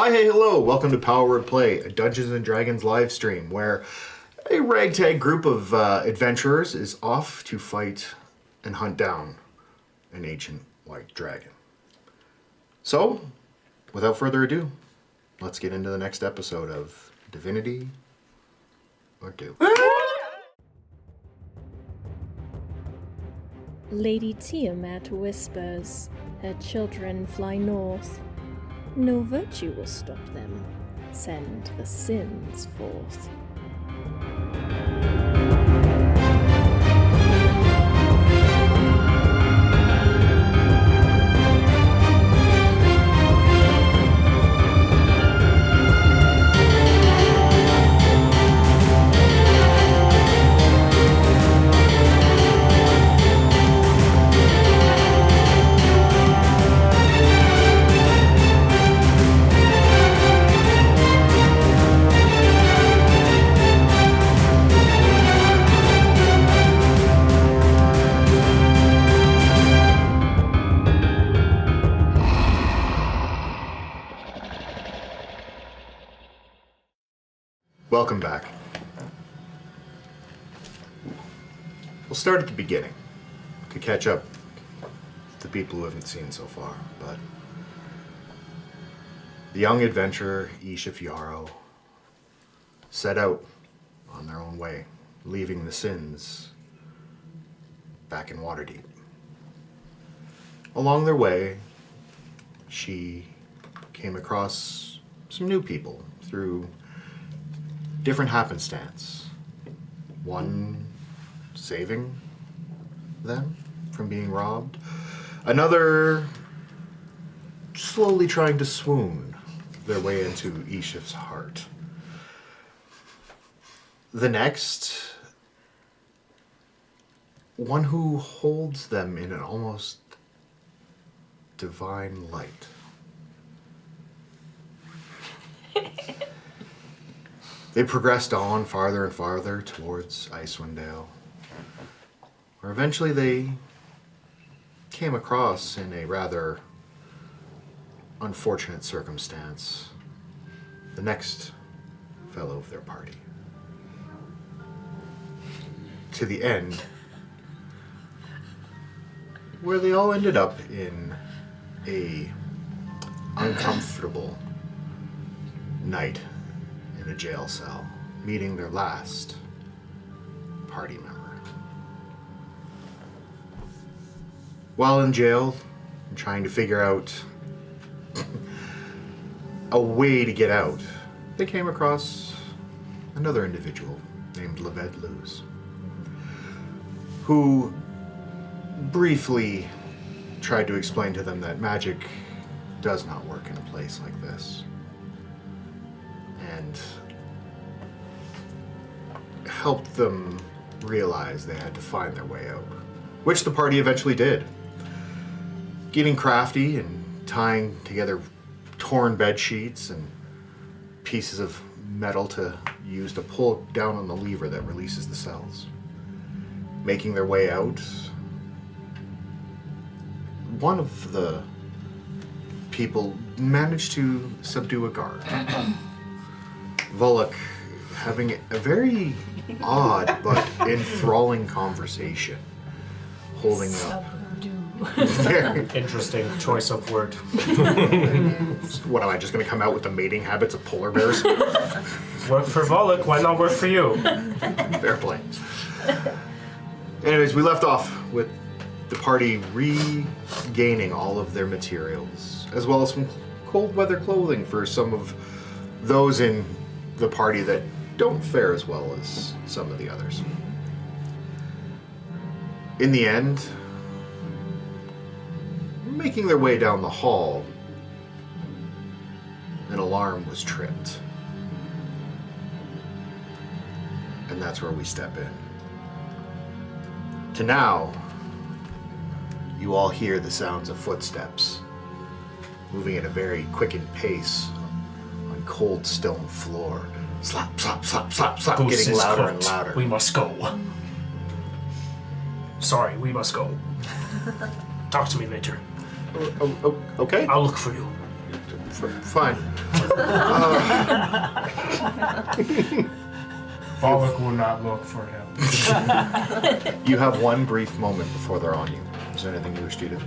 Hi, hey, hello. Welcome to Power Word Play, a Dungeons & Dragons live stream where a ragtag group of adventurers is off to fight and hunt down an ancient white dragon. So, without further ado, let's get into the next episode of Divinity or Do. Lady Tiamat whispers, her children fly north. No virtue will stop them. Send the sins forth. Welcome back. We'll start at the beginning to catch up with the people who haven't seen so far, but the young adventurer Eashiff set out on their own way, leaving the sins back in Waterdeep. Along their way, she came across some new people through different happenstance. One saving them from being robbed. Another slowly trying to swoon their way into Eashiff's heart. The next, one who holds them in an almost divine light. They progressed on farther and farther towards Icewind Dale, where eventually they came across, in a rather unfortunate circumstance, the next fellow of their party. To the end, where they all ended up in a uncomfortable night in a jail cell, meeting their last party member. While in jail, trying to figure out a way to get out, they came across another individual named Leved Luz, who briefly tried to explain to them that magic does not work in a place like this, and helped them realize they had to find their way out, which the party eventually did. Getting crafty and tying together torn bed sheets and pieces of metal to use to pull down on the lever that releases the cells. Making their way out, one of the people managed to subdue a guard. Volok having a very odd but enthralling conversation, holding up. Interesting choice of word. What, am I just going to come out with the mating habits of polar bears? Work for Volok, why not work for you? Fair play. Anyways, we left off with the party regaining all of their materials, as well as some cold weather clothing for some of those in the party that don't fare as well as some of the others. In the end, making their way down the hall, an alarm was tripped. And that's where we step in. To now, you all hear the sounds of footsteps moving at a very quickened pace on cold stone floor. Slap, slap, slap, slap, slap, Goose getting is louder cooked. and louder. We must go. Sorry, we must go. Talk to me later. Okay. I'll look for you. Fine. Volok will not look for him. You have one brief moment before they're on you. Is there anything you wish to do?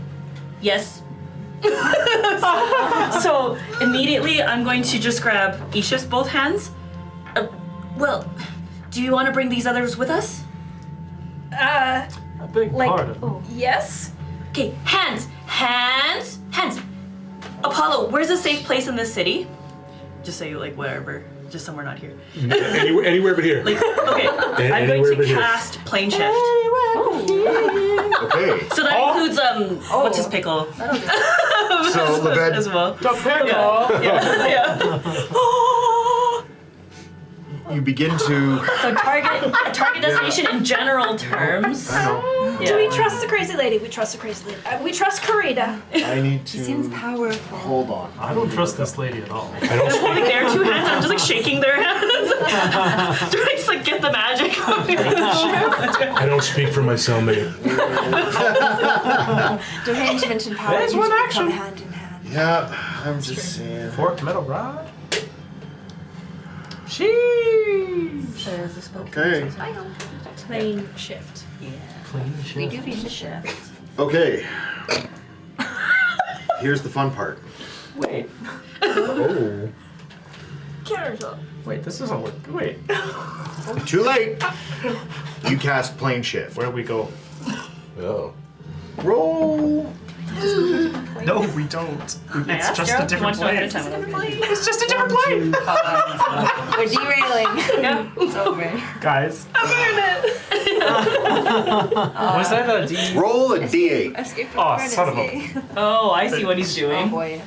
Yes. So immediately I'm going to just grab Eashiff's both hands. Well, do you want to bring these others with us? A big Like, part of him. yes? Okay, hands. Apollo, where's a safe place in this city? Just say like wherever, just somewhere not here. Anywhere but here. Like, okay, I'm going Anywhere to but here. cast plane shift. Okay. So that includes what's his pickle? So Leved, As well. The pickle! Yeah. you begin to. So target destination in general terms. I know. Yeah. Do we trust the crazy lady? We trust the crazy lady. We trust Karina. I need to. She seems powerful. Hold on. I don't trust this lady at all. I don't I'm speak. holding their two hands. I'm just like shaking their hands. Do I just like get the magic? I don't speak for my cellmate. Deranged mentioned power There's one usually action. come hand in hand. Yeah, I'm just saying. Forked metal rod? Sheesh! Okay. Plane shift. Clean shit. Okay. Here's the fun part. Wait. Oh. Wait, this doesn't look. Wait. Too late. You cast plane shift. Where do we go? Oh. Roll. No, we don't. It's just a different plane. It's It's just a different plane! We're derailing. Yeah. It's over. Guys. Was that a D? Roll a d8. Escape from Oh, the son of a- furnace. Oh, I see what he's Oh doing. boy.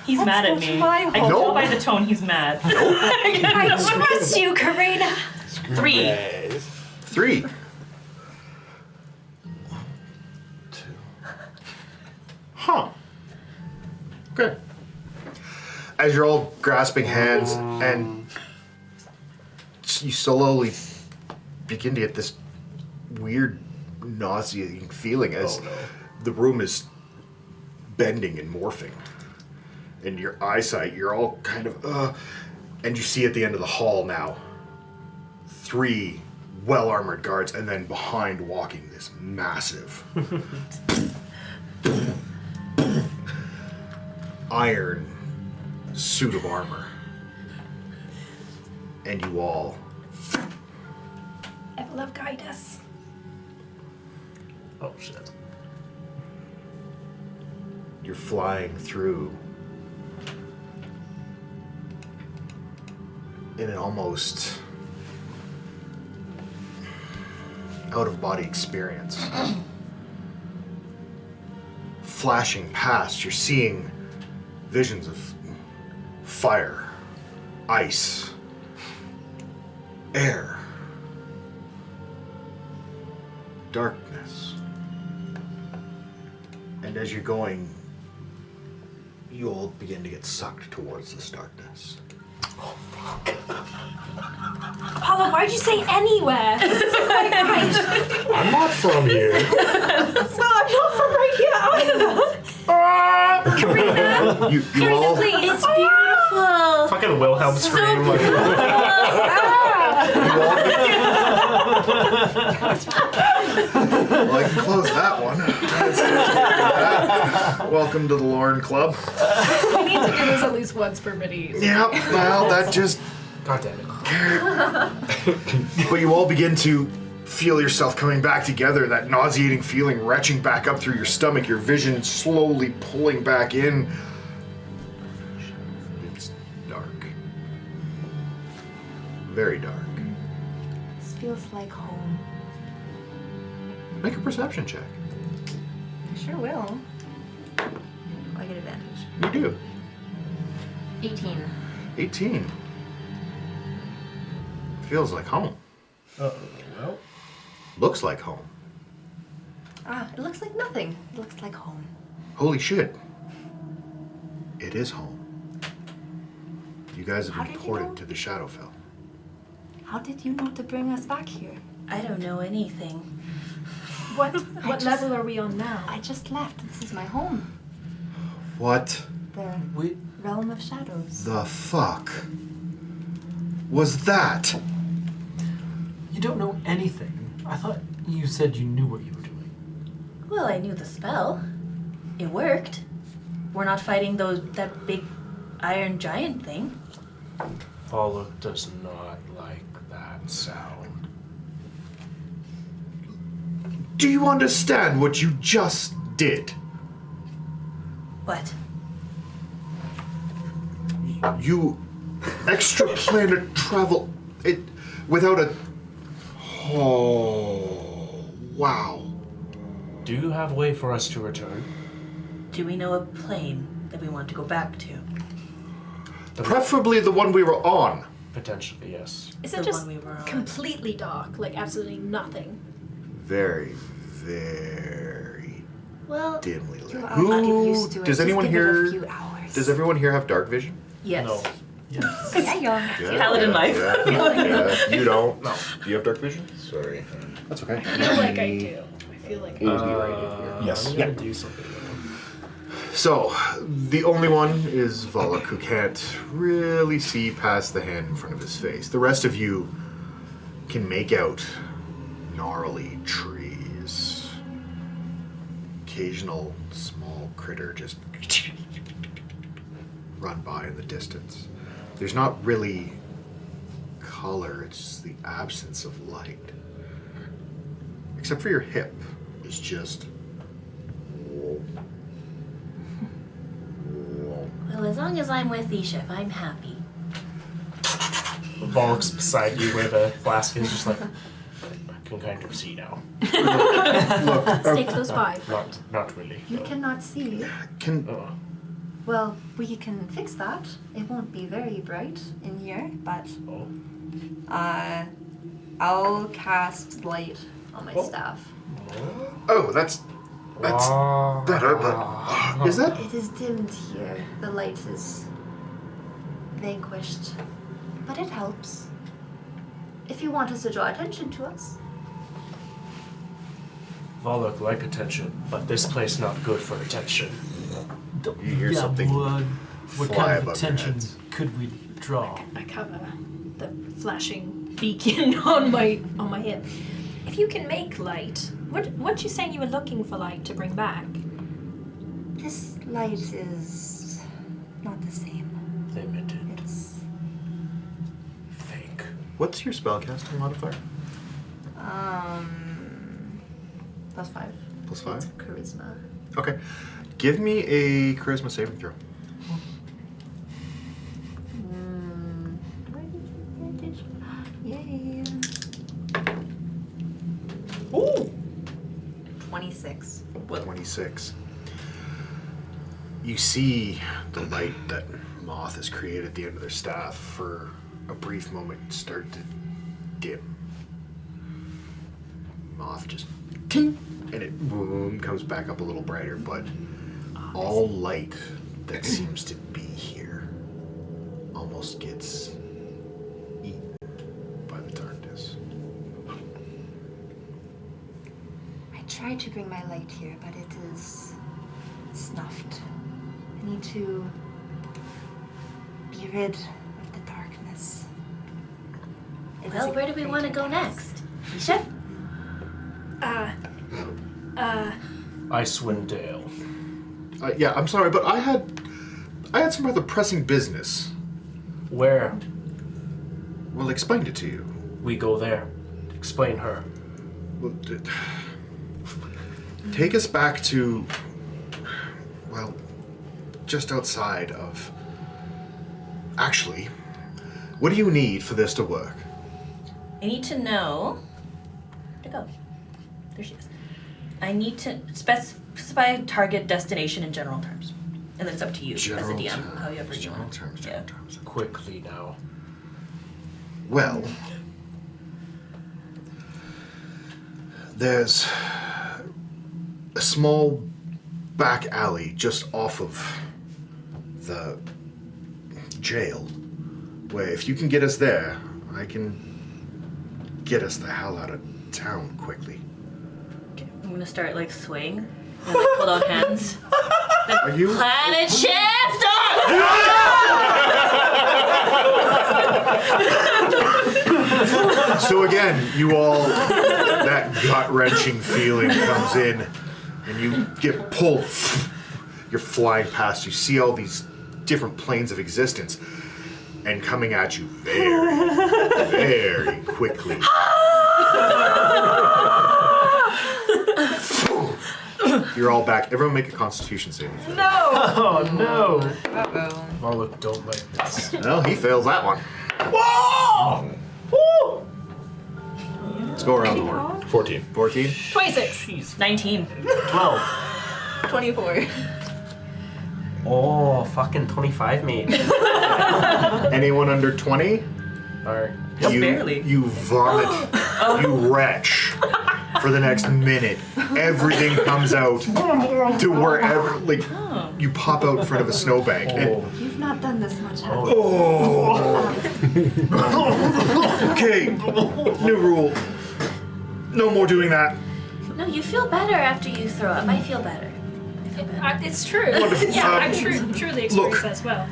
He's mad at me. my I can home. tell by the tone he's mad. I trust you, Karina. 3. 3. 1, 2. Huh. Good. As you're all grasping hands and you slowly begin to get this weird nauseating feeling as the room is bending and morphing. And your eyesight, you're all kind of, and you see at the end of the hall now 3 well-armored guards, and then behind walking this massive iron suit of armor. And you all, Love guide us. Oh, shit. you're flying through in an almost out-of-body experience. Flashing past, you're seeing visions of fire, ice, air, darkness. And as you're going, you all begin to get sucked towards this darkness. Apollo, why'd you say anywhere? This isn't quite right. I'm not from here. No, I'm not from right here either. Karina, You all, please. It's beautiful. Fucking Wilhelm scream. Like, well, I can close that one. Welcome to the Loren Club. We need to do this at least once per mini. Yep, well, that just... God damn it. But you all begin to feel yourself coming back together, that nauseating feeling retching back up through your stomach, your vision slowly pulling back in. It's dark. Very dark. This feels like home. Make a perception check. I sure will. I get advantage. You do. 18. 18. Feels like home. Well. Looks like home. Ah, it looks like nothing. It looks like home. Holy shit. It is home. You guys have How been did you ported know? to the Shadowfell. How did you know to bring us back here? I don't know anything. What level are we on now? I just left. This is my home. What? The realm of shadows. The fuck was that? You don't know anything. I thought you said you knew what you were doing. Well, I knew the spell. It worked. We're not fighting that big iron giant thing. Follow does not like that sound. Do you understand what you just did? What? You extraplanar travel it without a. Oh, wow. Do you have a way for us to return? Do we know a plane that we want to go back to? Preferably the one we were on. Potentially, yes. Is The it just one we were on. completely dark, like absolutely nothing? Very, very Well, dimly lit. I'll get used to it. Does Just anyone give it a here? few hours. Does everyone here have dark vision? yes. No. Yes. Yeah. Paladin life. Yeah. You don't. No. Do you have dark vision? Sorry. That's okay. I feel like I do. I feel like I do. Yes. I'm gonna do something. So, the only one is Volok, who can't really see past the hand in front of his face. The rest of you can make out gnarly trees. Occasional small critter just run by in the distance. There's not really color, it's just the absence of light. Except for your hip is just... Well, as long as I'm with Eashiff, I'm happy. Volk's beside you where the flask is, just like, I can kind of see now. Stay close by. Not really. You cannot see. Can... Well, we can fix that. It won't be very bright in here, but I'll cast light on my staff. Oh, that's better, but is that? It is dimmed here. The light is vanquished, but it helps. If you want us to draw attention to us. Volok like attention, but this place not good for attention. You hear something What fly kind of above your attention heads. could we draw? I cover the flashing beacon on my hip. If you can make light, what you saying you were looking for light to bring back? This light is not the same. Limited. It's Fake. What's your spellcasting modifier? +5. Plus 5? It's charisma. Okay. Give me a charisma saving throw. Yay. Ooh! 26. 26. You see the light that Moth has created at the end of their staff for a brief moment start to dim. Moth just ting, and it boom comes back up a little brighter, but all light that seems to be here almost gets eaten by the darkness. I tried to bring my light here, but it is snuffed. I need to be rid of the darkness. It is Well, a where do we want to greater go task. next? Eashiff? Icewind Dale. Yeah, I'm sorry, but I had some rather pressing business. Where? Well, explained it to you. We go there. Explain her. Well, take us back to, well, just outside of... Actually, what do you need for this to work? I need to know. Where'd it go? There she is. I need to specify target destination in general terms. And then it's up to you as a DM, however you General want. terms, Yeah. general terms. Quickly now. Well, there's a small back alley just off of the jail, where if you can get us there, I can get us the hell out of town quickly. Okay, I'm gonna start like swaying and like hold out hands. Are you? Planet shift! So again, you all, that gut-wrenching feeling comes in, and you get pulled. You're flying past. You see all these different planes of existence, and coming at you very, very quickly. You're all back. Everyone make a Constitution saving throw. Oh no! Uh-oh. Marlowe don't like this. Well, he fails that one. Whoa! Woo! Let's go around the horn. 14. 14. 26. 19. 12. 24. Oh, fucking 25, mate. Anyone under 20? Alright. Just barely. You vomit. You retch for the next minute. Everything comes out to wherever, like, you pop out in front of a snowbank. And, You've not done this much, have you? oh. Okay, new rule. No more doing that. No, you feel better after you throw up. I feel better. It's true. Wonderful. Yeah, I truly experienced that as well.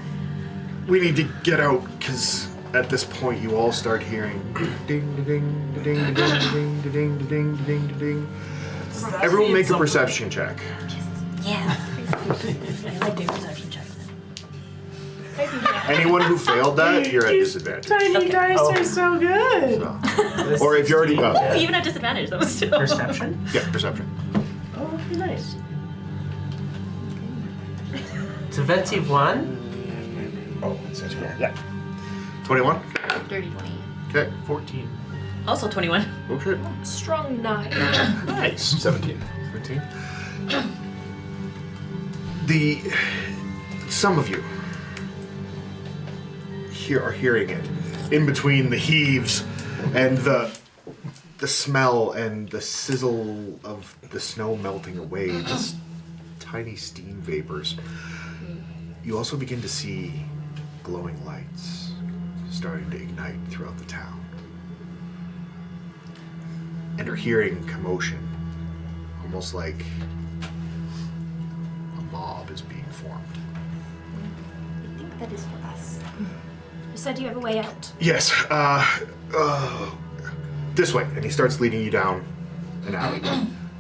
We need to get out, because at this point you all start hearing ding, ding, ding, ding, ding, ding, ding, ding, ding. Everyone make a perception check. Yeah. I like doing perception checks. Anyone who failed that, you're at disadvantage. Tiny dice are so good. So. Or if you already got Oh, even at disadvantage, that was still. Perception? Yeah, perception. Oh, nice. It's a 21. Oh, it says correct. Yeah. 21? 30, 20. Okay. 14. Also 21. Oh shit. Strong 9. Nice. 17. 17. Some of you are hearing it in between the heaves and the smell and the sizzle of the snow melting away, just tiny steam vapors. You also begin to see glowing lights starting to ignite throughout the town. And are hearing commotion, almost like a mob is being formed. I think that is for us. You said you have a way out. Yes, this way. And he starts leading you down an alley.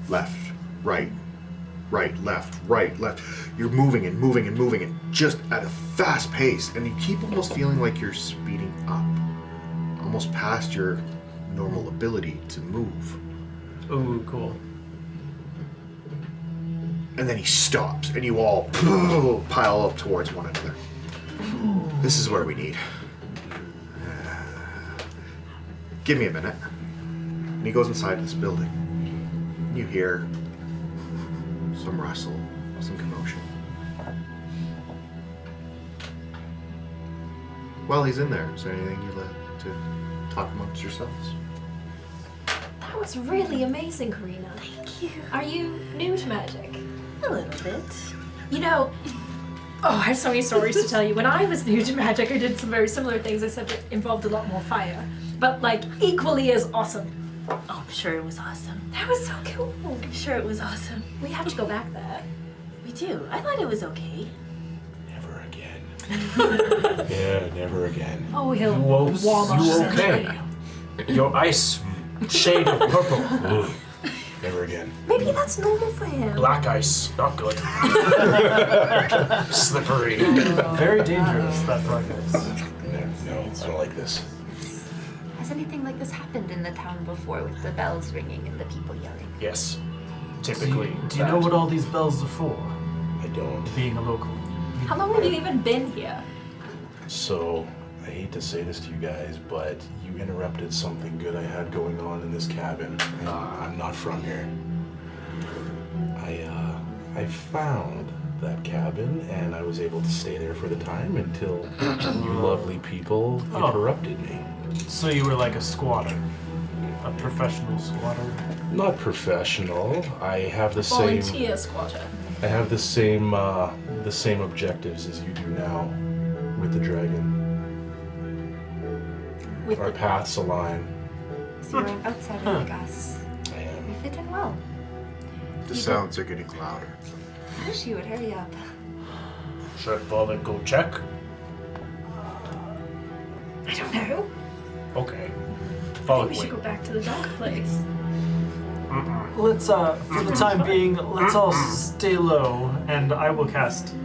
Left, right, left, right, left. You're moving and moving and moving and just at a fast pace. And you keep almost feeling like you're speeding up. Almost past your normal ability to move. Ooh, cool. And then he stops and you all pile up towards one another. This is where we need. Give me a minute. And he goes inside this building. You hear some rustle, some commotion. While he's in there, is there anything you'd like to talk amongst yourselves? That was really amazing, Karina. Thank you. Are you new to magic? A little bit. You know, I have so many stories to tell you. When I was new to magic, I did some very similar things, except it involved a lot more fire. But, like, equally as awesome. Oh, I'm sure it was awesome. That was so cool. I'm sure it was awesome. We have to go back there. We do. I thought it was okay. Never again. Yeah, never again. Oh, he'll Whoa, warm up. you okay? Your ice shade of purple. Never again. Maybe that's normal for him. Black ice, not good. Slippery. Very dangerous, that black ice. No, I don't like this. Has anything like this happened in the town before with the bells ringing and the people yelling? Yes. Do Typically. you know what all these bells are for? I don't. Being a local. How long have you even been here? So, I hate to say this to you guys, but you interrupted something good I had going on in this cabin. I'm not from here. I found that cabin, and I was able to stay there for the time until you lovely people interrupted me. So you were like a squatter. A professional squatter. Not professional. I have the same. Volunteer squatter. I have the same objectives as you do now with the dragon. With Our the paths align. So you're an outsider like us. I am. We fit in well. The sounds are getting louder. I wish you would hurry up. Should Volek go check? I don't know. Okay. I think Volek we should wait. go back to the dark place. Let's, for the time being, let's all stay low, and I will cast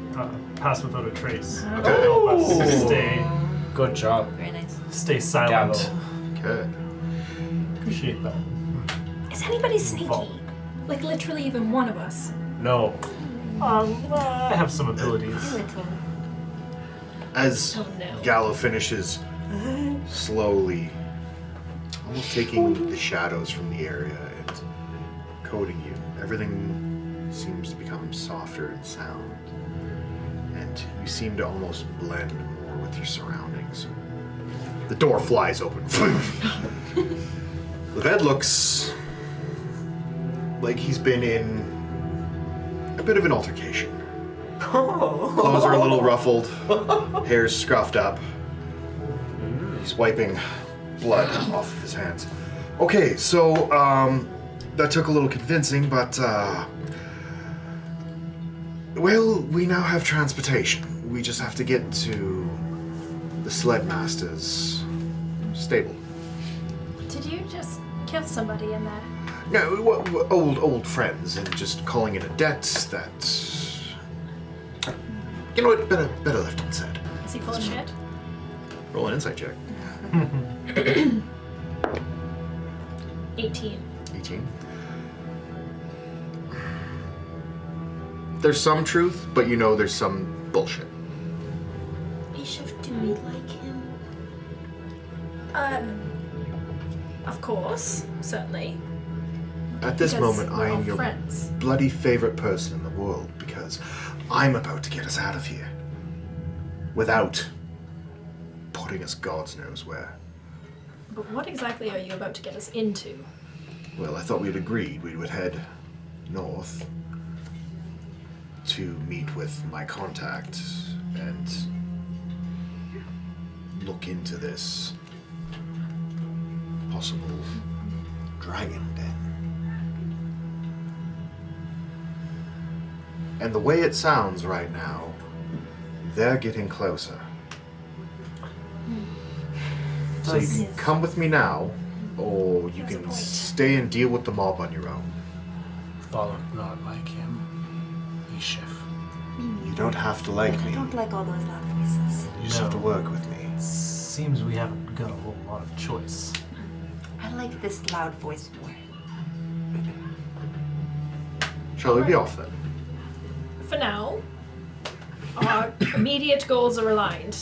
Pass Without a Trace. Okay. Help us Ooh. Good job. Very nice. stay silent. Gallo. Okay. Appreciate that. Is anybody sneaky? Like literally even one of us? No. I have some abilities. Little. As Oh no. Gallo finishes, slowly, almost taking the shadows from the area and coating you, everything seems to become softer in sound, and you seem to almost blend more with your surroundings. The door flies open. The bed looks like he's been in a bit of an altercation. Clothes are a little ruffled, hair's scruffed up. He's wiping blood off of his hands. Okay, so that took a little convincing, but well, we now have transportation. We just have to get to the sled master's stable. Did you just kill somebody in there? No, old friends, and just calling it a debt that. You know what? Better left unsaid. Is he full of shit? Roll an insight check. 18. 18. There's some truth, but you know there's some bullshit. Eashiff, do we like him? Of course, certainly. At this Because moment, we're I all am your friends. bloody favorite person in the world because I'm about to get us out of here. Without putting us God's knows where. But what exactly are you about to get us into? Well, I thought we'd agreed we would head north to meet with my contact and look into this possible dragon den. And the way it sounds right now, they're getting closer. So you can come with me now, or you can stay and deal with the mob on your own. Volek not like him. Eashiff. You don't have to like I me. don't like all those loud voices. You just have to work with me. Seems we haven't got a whole lot of choice. I like this loud voice more. Shall we be off then? For now, our immediate goals are aligned.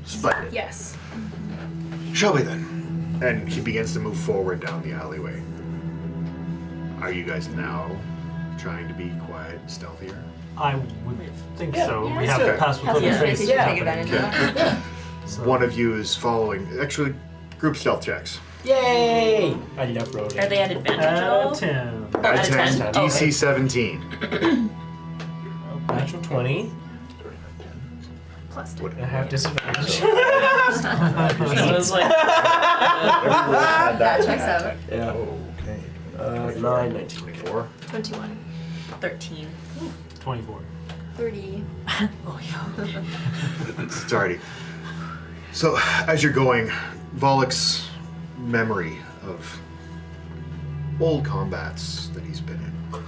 Splendid. Yes. Shall we then? And he begins to move forward down the alleyway. Are you guys now trying to be quiet and stealthier? I would think so. yeah, We let's have do to it. pass without a Yeah, trace. we should take happening. advantage of that. So- One of you is following. Actually, group stealth checks. Yay! I love rolling. Are they at advantage at Out all? of 10. Out of 10? DC Oh, okay. 17. Natural 20. Plus 10. What? I have disadvantage. So it's like, That checks out. Yeah. Okay. 9, 19. 24. 21. 13. 24. 30. Starty. So, as you're going, Volek's memory of old combats that he's been in,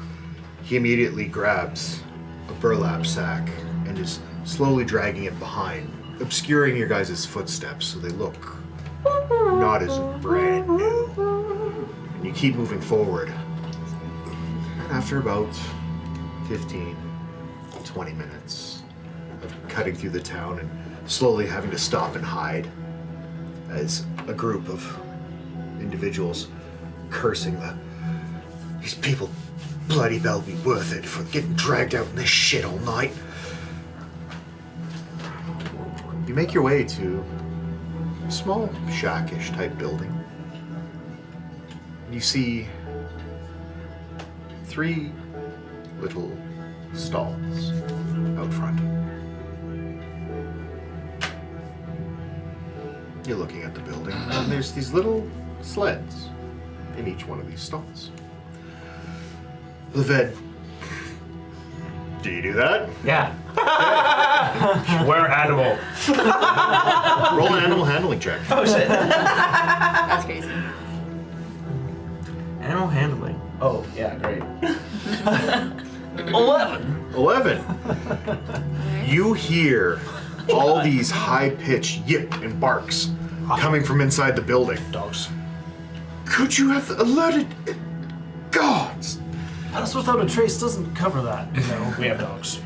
he immediately grabs a burlap sack and is slowly dragging it behind, obscuring your guys' footsteps so they look not as brand new. And you keep moving forward. And after about 15, 20 minutes of cutting through the town and slowly having to stop and hide as a group of individuals cursing these people bloody well be worth it for getting dragged out in this shit all night. You make your way to a small shackish type building. You see 3 little stalls out front. You're looking at the building, and there's these little sleds in each one of these stalls. Leved Do you do that? Yeah. We're animal. Roll an animal handling check. Oh shit. That's crazy. Animal handling. Oh yeah, great. 11. 11. You hear all these high-pitched yip and barks coming from inside the building. Dogs. Could you have alerted guards? Pass without a trace doesn't cover that, you know. We have dogs.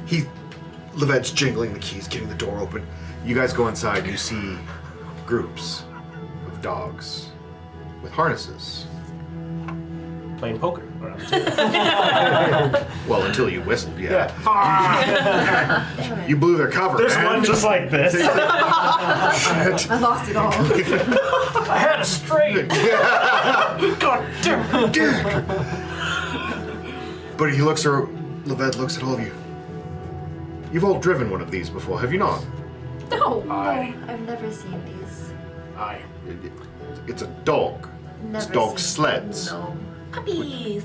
Levette's jingling the keys, getting the door open. You guys go inside and you see groups of dogs with harnesses. Playing poker around the table. Well, until you whistled, yeah. You blew their cover, There's man. one just like this. Shit. I lost it all. I had a straight. God damn. Dick. But he looks at Levette looks at all of you. You've all driven one of these before, have you not? No. Aye. I've never seen these. Aye. It's a dog. It's Never dog seen. sleds. No. Puppies.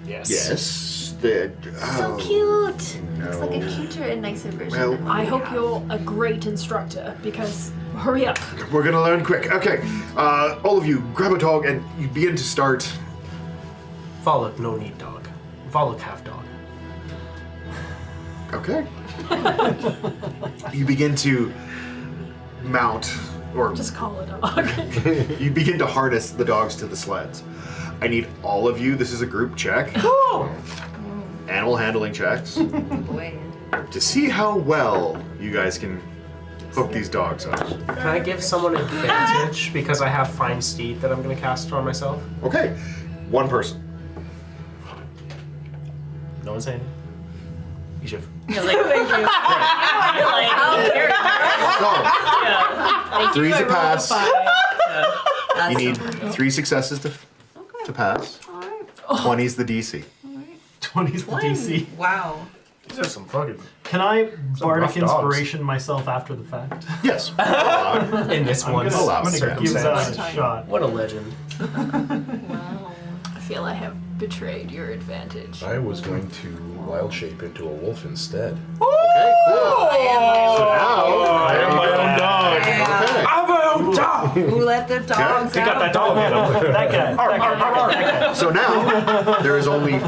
Yes. Yes. They're So cute. No. It's like a cuter and nicer version. Well, than what I we hope have. you're a great instructor because hurry up. We're gonna learn quick. Okay, all of you, grab a dog and you begin to start. Follow no need dog. Follow calf dog. Okay. You begin to mount, or Just call it a dog. you begin to harness the dogs to the sleds. I need all of you. This is a group check. Animal handling checks Boy. to see how well you guys can hook these dogs up. Can I give someone advantage because I have Find Steed that I'm going to cast on myself? Okay, one person. No one's saying. Eashiff. You're like, thank you. You're like, So, three's a pass. That's You need 3 successes to pass. 20's the DC. 20's the DC. Wow. These are some fucking. Can I bardic rough dogs. inspiration myself after the fact? Yes. In this I'm one gonna, allow I'm gonna give circumstance. that a shot. What a legend. I feel I have betrayed your advantage. I was going to wild shape into a wolf instead. Okay, cool. So now, I am my own dog. okay. I'm my own dog! Who let the dogs Pick up out? that dog, man. That guy. That guy. So now there is only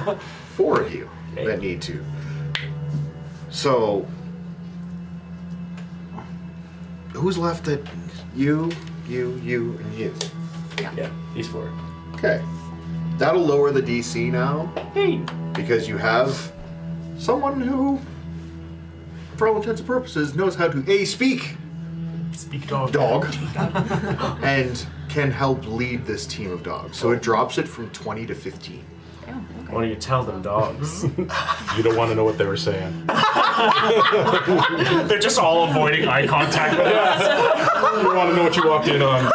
4 of you that need to. So who's left? At you, and you. Yeah, these 4. Okay, that'll lower the DC now Hey. because you have someone who, for all intents and purposes, knows how to speak Speak dog. dog and can help lead this team of dogs. So it drops it from 20 to 15. Why don't you tell them dogs? You don't want to know what they were saying. They're just all avoiding eye contact with us. You don't want to know what you walked in on.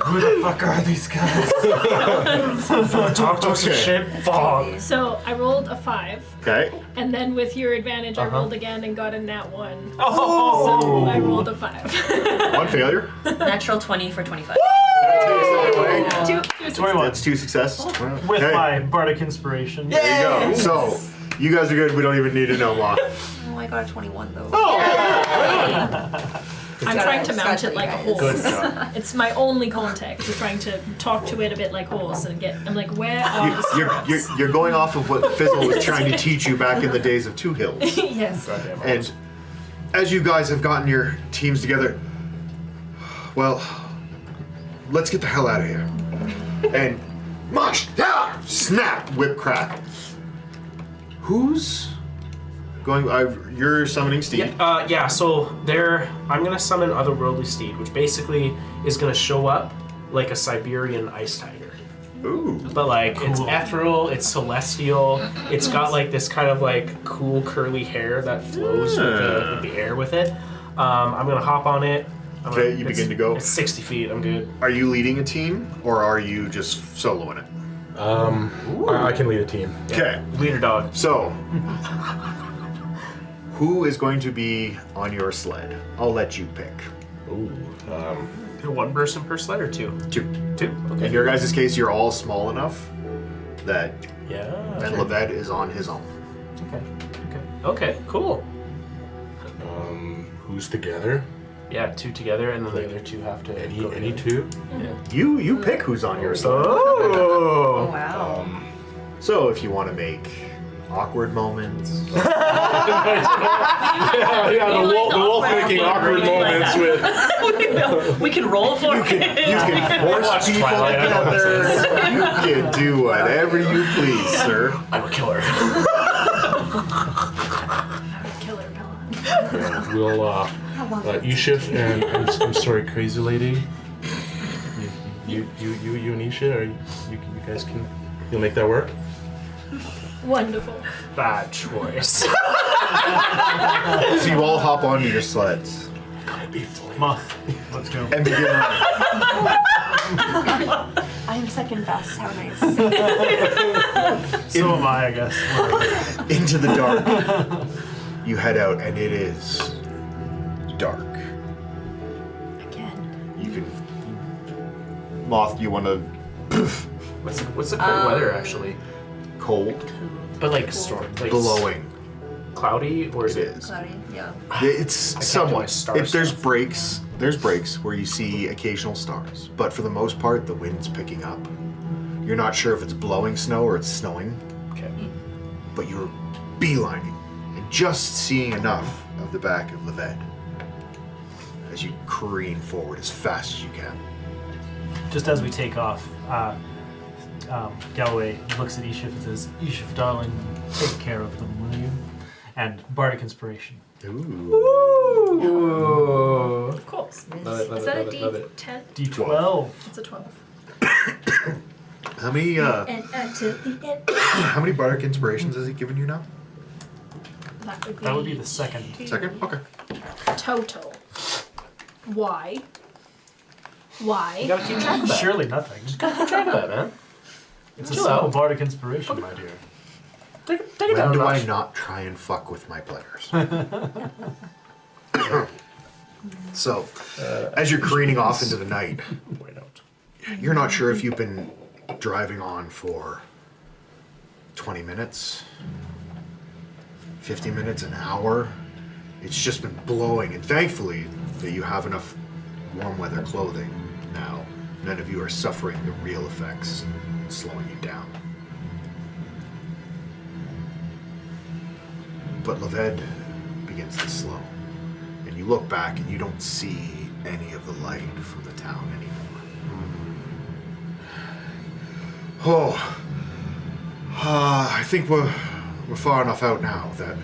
Who the fuck are these guys? Talk to us and Okay. shit. Fog. So I rolled a 5, Okay. and then with your advantage, I Uh-huh. rolled again and got a nat 1. Oh! So I rolled a 5. 1 failure. Natural 20 for 25. Two 21. That's 2 successes. With Okay. my bardic inspiration. There you go. So you guys are good. We don't even need to know more. Oh, I got a 21 though. I'm trying to mount it like a horse. Good job. It's my only context. We're trying to talk to it a bit like horse and get. I'm like, where are the stirrups? You're going off of what Fizzle was trying to teach you back in the days of Two Hills. Yes. And as you guys have gotten your teams together, well, let's get the hell out of here. And mush, yeah, snap, whip, crack. Who's going? You're summoning Steve. Yeah, so I'm gonna summon Otherworldly Steed, which basically is gonna show up like a Siberian ice tiger. Ooh. But like it's Cool. ethereal, it's celestial, it's got like this kind of like cool curly hair that flows with the air with it. I'm gonna hop on it. Okay, you begin to go. It's 60 feet, I'm good. Are you leading a team or are you just soloing it? I can lead a team. Okay. Leader dog. So, who is going to be on your sled? I'll let you pick. Ooh. One person per sled or 2? 2. 2? Okay. In your guys' case, you're all small enough that Yeah. Ben Levette is on his own. Okay, cool. Who's together? Yeah, 2 together, and then the other 2 have to go Any together. 2? You pick who's on your side. Oh wow. So if you want to make awkward moments, The wolf making awkward moments with. We can roll for you can force Watch people Twilight, I know together. this You can do whatever you please, sir. I'm a killer. Killer Bella. We'll Eashiff and I'm sorry, crazy lady. You and Isha, you guys you'll make that work? Wonderful. Bad choice. So you all hop onto your sleds Moth, let's go. and begin running. I am second best. How nice. So am I guess. Into the dark. You head out, and it is dark. Again. You can. Moth, you want to. What's the current weather actually? Cold, But like storm, like blowing. cloudy, or is It it? is. Cloudy, yeah. It's do my somewhat. star There's stuff. breaks. There's breaks where you see occasional stars, but for the most part, the wind's picking up. You're not sure if it's blowing snow or it's snowing, Okay. but you're beelining and just seeing enough of the back of Leved as you careen forward as fast as you can. Just as we take off, Galloway looks at Eashiff and says, "Eashiff, darling, take care of them, will you?" And Bardic Inspiration. Ooh. Of course. Love it, love Is it, that love a it, love it. D10? D12. It's a 12. How many And add to the end. how many bardic inspirations has he given you now? That would be the second. Second? Okay. Total. Why? Why? You gotta keep track of that. Surely nothing. Gotta keep track of that, man. It's a Chill simple out. Bardic Inspiration, my dear. Take it When down a do I notch. not try and fuck with my players? So, as you're careening off into the night, Why not? you're not sure if you've been driving on for 20 minutes, 50 minutes, an hour. It's just been blowing, and thankfully that you have enough warm weather clothing now. None of you are suffering the real effects slowing you down. But Leved begins to slow, and you look back and you don't see any of the light from the town anymore. Oh, I think we're far enough out now that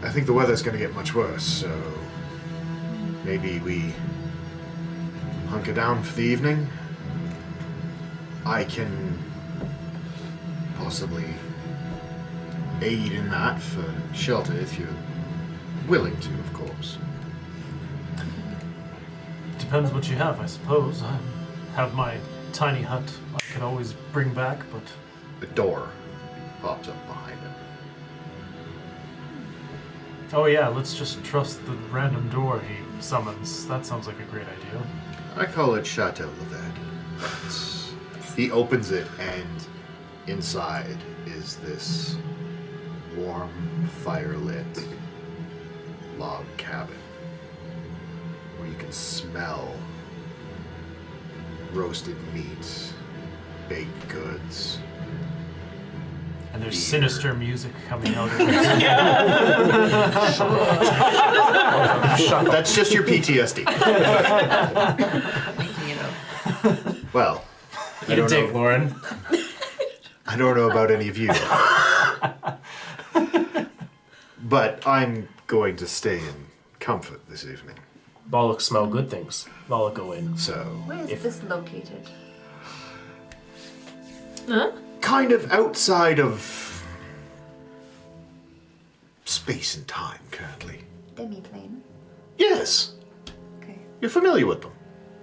I think the weather's going to get much worse. So maybe we hunker down for the evening. I can possibly aid in that for shelter if you're willing to, of course. Depends what you have, I suppose. I have my tiny hut I could always bring back, but A door pops up behind him. oh yeah, let's just trust the random door he summons. That sounds like a great idea. I call it Chateau Leved. He opens it, and inside is this warm, fire-lit log cabin where you can smell roasted meat, baked goods. And there's Beer. sinister music coming out of it. That's just your PTSD. You know. Well, I You don't dig, know. Loren. I don't know about any of you. But I'm going to stay in comfort this evening. Bollock smell good things. Bollock go in. So, Where is this located? Huh? kind of outside of space and time currently. Demi-plane. Yes, Okay. you're familiar with them.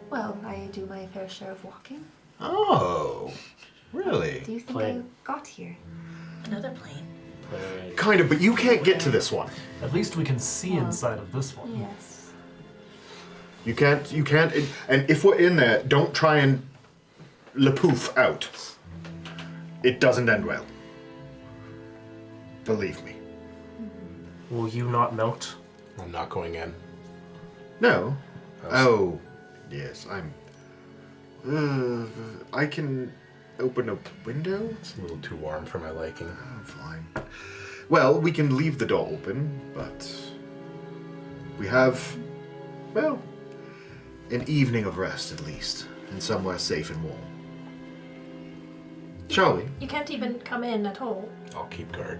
Well, I do my fair share of walking. Oh, really? Do you think Plane. I got here? Another plane. Kind of, but you can't get to this one. At least we can see inside of this one. Yes. You can't, and if we're in there, don't try and le poof out. It doesn't end well. Believe me. Will you not melt? I'm not going in. No. Oh, yes, I can open a window? It's a little too warm for my liking. Oh, fine. Well, we can leave the door open, but we have, well, an evening of rest at least, and somewhere safe and warm. Shall we? You can't even come in at all. I'll keep guard.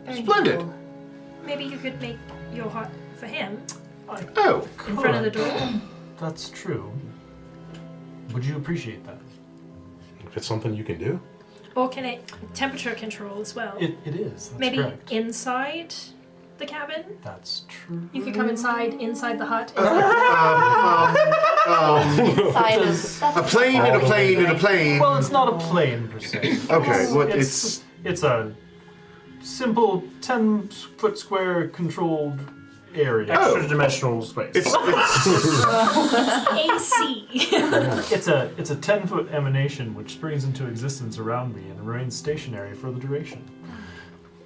Very Splendid. cool. Maybe you could make your hut for him Oh, in front of the door. That's true. Would you appreciate that? If it's something you can do. Or can it temperature control as well? It is. That's Maybe correct. inside the cabin? That's true. You could come inside the hut. Side of a plane and a plane and a plane. Well, it's not a plane per se. Okay, well, it's It's a simple 10-foot square controlled area. Extra dimensional space. it's AC. It's a 10-foot emanation which springs into existence around me and remains stationary for the duration.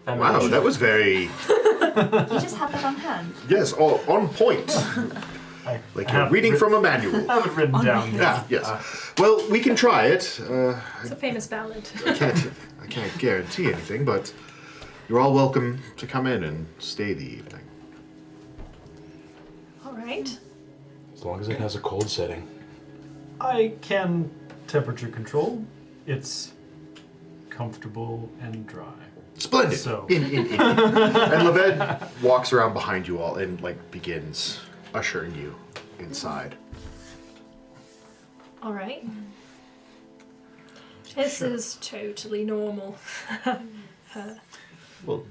wow, that was very You just have that on hand. yes, all on point. Like you're reading from a manual. I have it written down. Yeah, yes. Well, we can try it. It's a famous ballad. I can't guarantee anything, but you're all welcome to come in and stay the evening. All right. As long as it has a cold setting. I can temperature control. It's comfortable and dry. Splendid. So- In. And Leved walks around behind you all and begins ushering you inside. All right. This is totally normal. Well,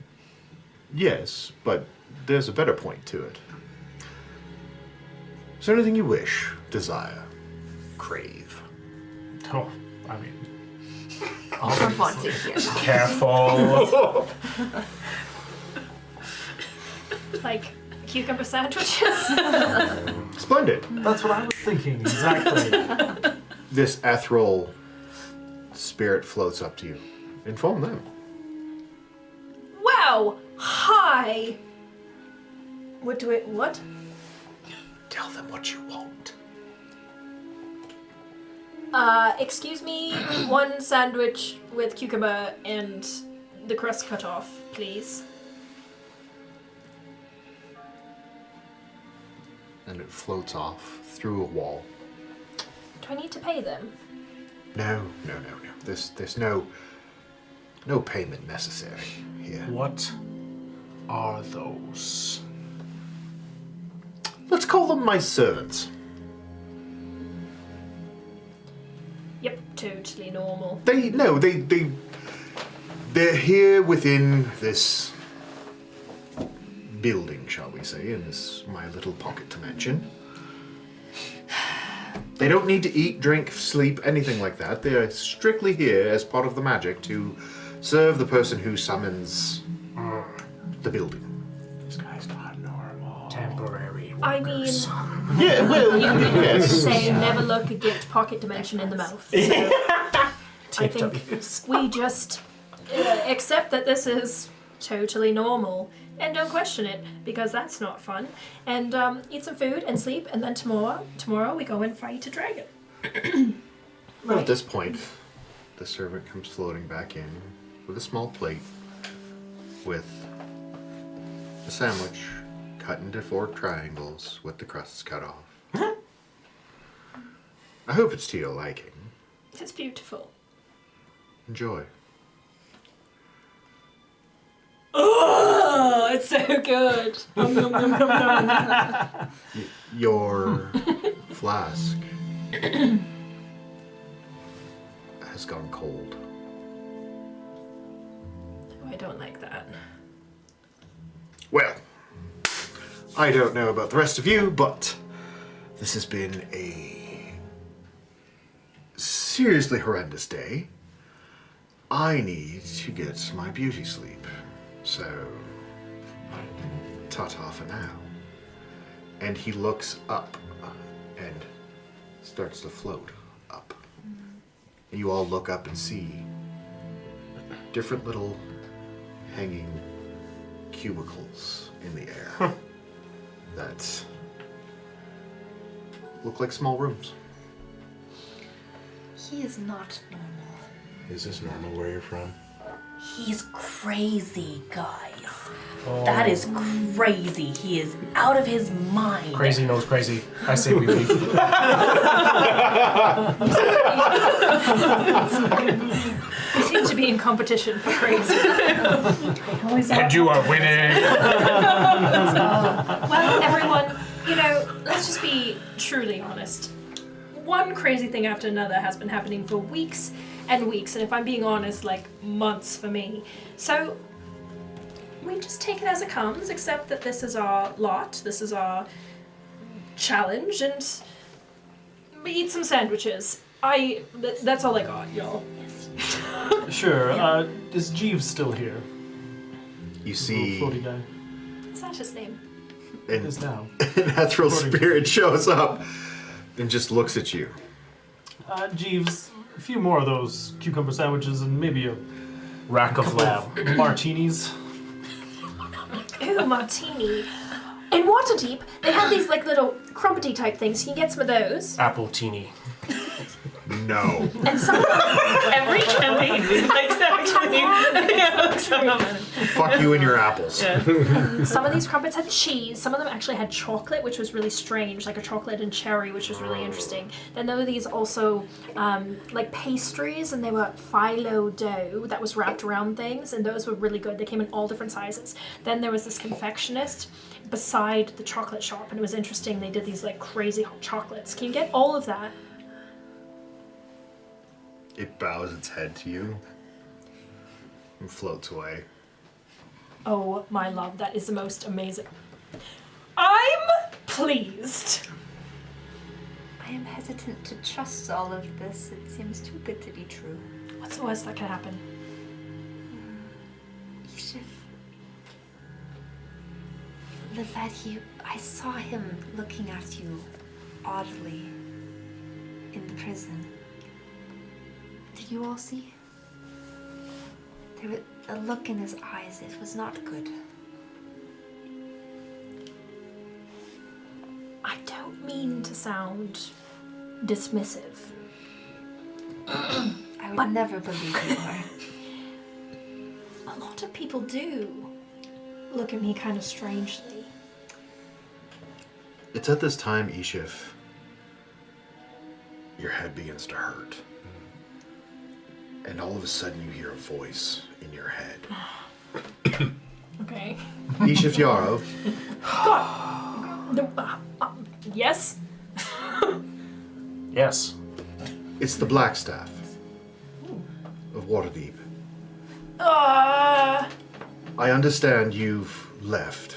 yes, but there's a better point to it. Is there anything you wish, desire, crave? Oh, I mean, I want to hear that. Careful. Like cucumber sandwiches. Splendid. that's what I was thinking, exactly. This ethereal spirit floats up to you. Inform them. Wow. Hi. What? Tell them what you want. Excuse me, one sandwich with cucumber and the crust cut off, please. And it floats off through a wall. Do I need to pay them? No. There's no payment necessary here. What are those? Let's call them my servants. Yep, totally normal. They're here within this building, shall we say, in this my little pocket dimension. They don't need to eat, drink, sleep, anything like that. They are strictly here as part of the magic to serve the person who summons the building. This guy's not normal. Temporary. I mean, Yeah, well, you yes. say never look a gift pocket dimension in the mouth. So I Take think W's. we just accept that this is totally normal and don't question it because that's not fun. And eat some food and sleep, and then tomorrow we go and fight a dragon. Well, at this point, the servant comes floating back in with a small plate with a sandwich cut into 4 triangles with the crusts cut off. I hope it's to your liking. It's beautiful. Enjoy. Oh, it's so good. Your flask has gone cold. I don't like that. Well, I don't know about the rest of you, but this has been a seriously horrendous day. I need to get my beauty sleep, so ta-ta for now. And he looks up and starts to float up. And you all look up and see different little hanging cubicles in the air that look like small rooms. He is not normal. Is this normal where you're from? He's crazy, guys. That is crazy. He is out of his mind. Crazy knows crazy. I say we leave. We seem to be in competition for crazy. And you are winning. Well, everyone, let's just be truly honest. One crazy thing after another has been happening for weeks and weeks, and if I'm being honest, like months for me. So we just take it as it comes, accept that this is our lot, this is our challenge, and we eat some sandwiches. That's all I got, y'all. Sure. Is Jeeves still here? You see, Little floaty guy. Is that his name? It is now. an ethereal spirit shows up and just looks at you. Jeeves, a few more of those cucumber sandwiches and maybe a Rack of lamb. martinis. Ooh, martini. In Waterdeep, they have these like little crumpety type things. You can get some of those. Apple teeny. No. And some of them, Every campaign, we like to actually. Fuck you and your apples. some of these crumpets had cheese. Some of them actually had chocolate, which was really strange, like a chocolate and cherry, which was really interesting. Then there were these also like pastries, and they were phyllo dough that was wrapped around things, and those were really good. They came in all different sizes. Then there was this confectionist beside the chocolate shop, and it was interesting. They did these like crazy hot chocolates. Can you get all of that? It bows its head to you and floats away. Oh my love, that is the most amazing. I'm pleased. I am hesitant to trust all of this. It seems too good to be true. What's the worst that can happen? Eashiff. I saw him looking at you oddly in the prison. Did you all see? There was a look in his eyes. It was not good. I don't mean to sound dismissive. I would never believe you are. A lot of people do look at me kind of strangely. It's at this time, Eashiff, your head begins to hurt. And all of a sudden you hear a voice in your head. Okay. Eashiff Yarrow, Yes? Yes. it's the Blackstaff of Waterdeep. Uh, I understand you've left,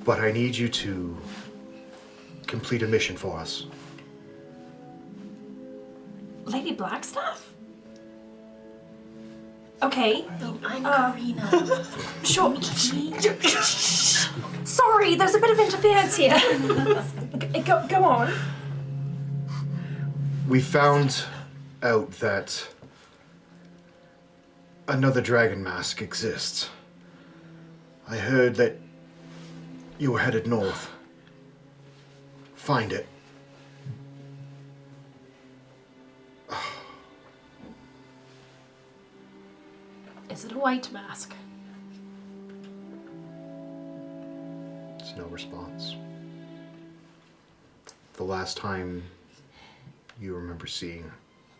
but I need you to complete a mission for us. Lady Blackstaff? Okay. I'm Karina. Sure. Sorry, there's a bit of interference here. Go on. We found out that another dragon mask exists. I heard that you were headed north. Find it. Is it a white mask? There's no response. The last time you remember seeing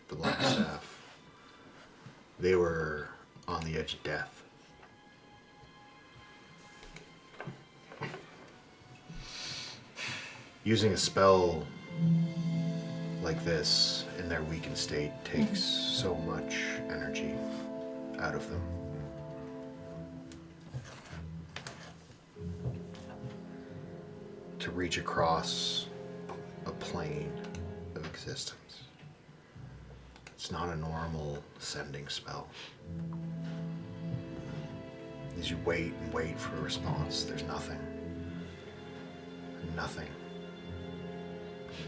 the Blackstaff, they were on the edge of death. Using a spell like this in their weakened state takes so much energy out of them. To reach across a plane of existence. It's not a normal sending spell. As you wait and wait for a response, there's nothing. Nothing.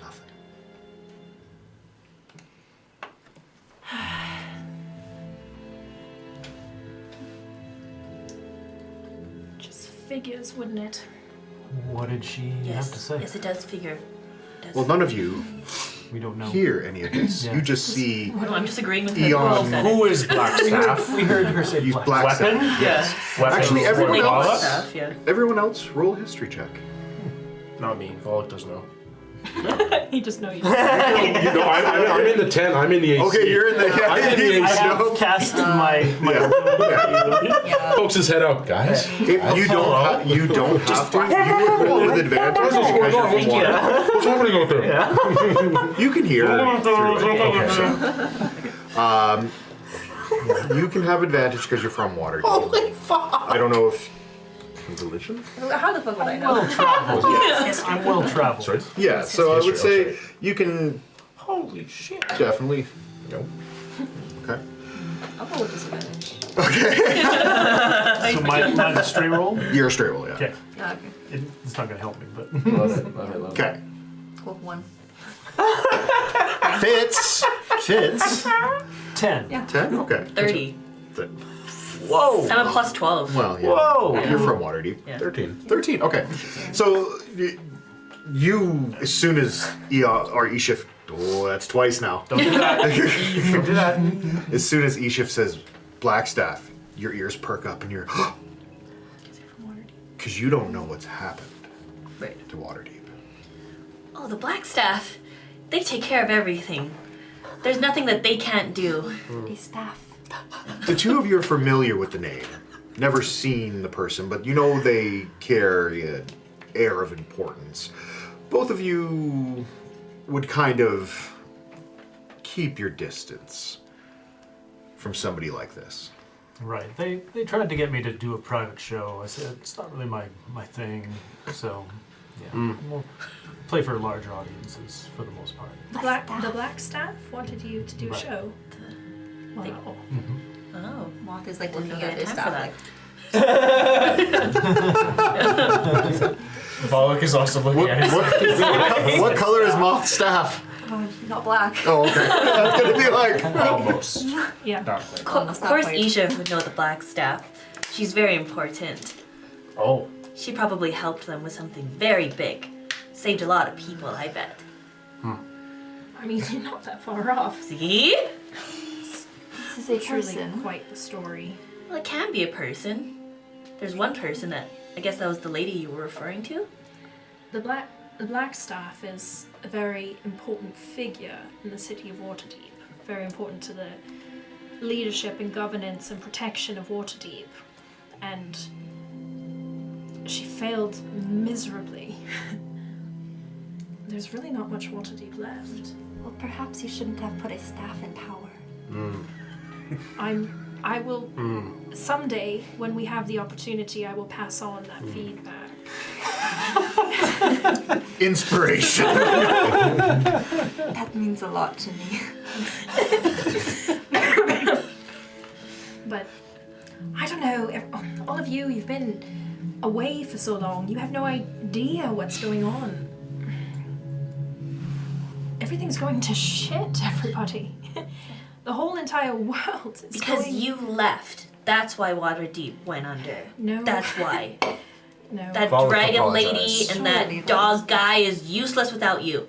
Nothing. figures, wouldn't it? What did she have to say? Yes, it does figure. Well, none of you We don't know. hear any of this. Yeah. You just see No, I'm just agreeing with her. Eon. Well said. Who is Blackstaff? We heard her say use black. black Weapon? stuff. Yeah. Weapon Actually, for everyone Volok? else- Stuff, yeah. Everyone else, roll a history check. Not me. Volok does know. He just knows. No, I'm in the 10. I'm in the AC. Okay, you're in the. I'm in the I AC. have cast my Yeah. Pokes his head out, guys. If you don't have to. You can roll with advantage because you're from water. What's happening out there? You can hear through it. Okay. You can have advantage because you're from water. Holy fuck! I don't know if. Delicious? How the fuck would I know? well traveled. I'm well traveled. Sorry? Yeah, so I would History, say you can Holy shit. definitely. No. Okay. I'll go with disadvantage. So mine's a straight roll? You're a straight roll, yeah. Okay. Yeah, okay. It's not going to help me, but. Love it. Okay. Cool. 1. Fits. 10. Yeah. 10? Okay. 30. Th- Whoa! I'm a plus 12. Well, yeah. Whoa! You're from Waterdeep. Yeah. 13. 13, okay. So, you, as soon as Eashiff, that's twice now. Don't do that. Don't do that. As soon as Eashiff says Blackstaff, your ears perk up and you're, because you don't know what's happened Right. to Waterdeep. Oh, the Black Staff. They take care of everything. There's nothing that they can't do. A staff. The two of you are familiar with the name. Never seen the person, but you know they carry an air of importance. Both of you would kind of keep your distance from somebody like this. Right. They tried to get me to do a private show. I said, it's not really my thing. So, yeah. We'll play for larger audiences for the most part. The black staff wanted you to do a Right. show. Wow. Oh. Moth is like Didn't looking know at they his had time staff for like, Volok is also looking at his. What color is Moth's staff? oh, not black. Oh, okay. That's gonna be like. Almost. Yeah. Not quite. Almost Of course, not quite. Eashiff would know the Black Staff. She's very important. Oh. She probably helped them with something very big. Saved a lot of people, I bet. I mean, you're not that far off. See? This is a Truly person. quite the story. Well, it can be a person. There's one person that, I guess that was the lady you were referring to? The black staff is a very important figure in the city of Waterdeep. Very important to the leadership and governance and protection of Waterdeep. And she failed miserably. There's really not much Waterdeep left. Well, perhaps you shouldn't have put a staff in power. I will someday, when we have the opportunity, I will pass on that feedback. Inspiration. That means a lot to me. But I don't know, all of you, you've been away for so long. You have no idea what's going on. Everything's going to shit, everybody. The whole entire world is Because going... you left. That's why Waterdeep went under. No. That's why. No. That Volok dragon lady apologized. and that Surely dog guy is useless without you.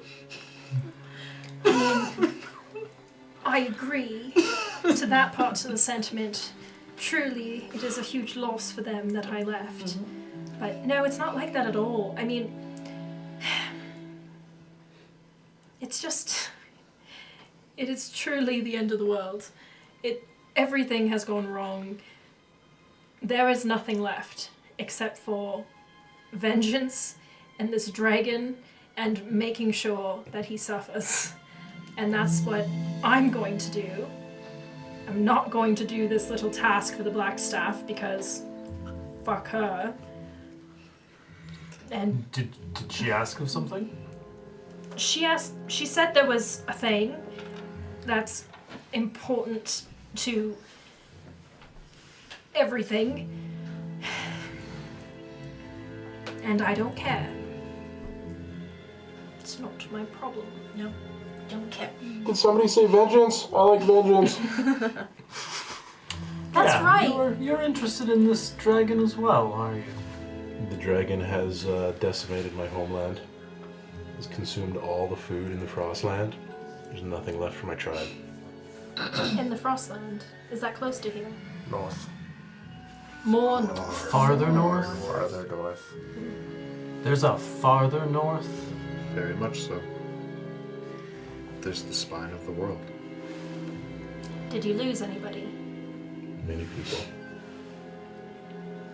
I agree to that part of the sentiment. Truly, it is a huge loss for them that I left. But no, it's not like that at all. I mean, it's just... It is truly the end of the world. Everything has gone wrong. There is nothing left except for vengeance and this dragon and making sure that he suffers. And that's what I'm going to do. I'm not going to do this little task for the Black Staff because fuck her. And Did she ask of something? she said there was a thing that's important to everything. And I don't care. It's not my problem. No, don't care. Did somebody say vengeance? I like vengeance. That's Yeah, right. You're interested in this dragon as well, are you? The dragon has decimated my homeland. Has consumed all the food in the Frostland. There's nothing left for my tribe. In the Frostland. Is that close to here? North. More north. Farther north? Farther north. There's a farther north? Very much so. There's the spine of the world. Did you lose anybody? Many people.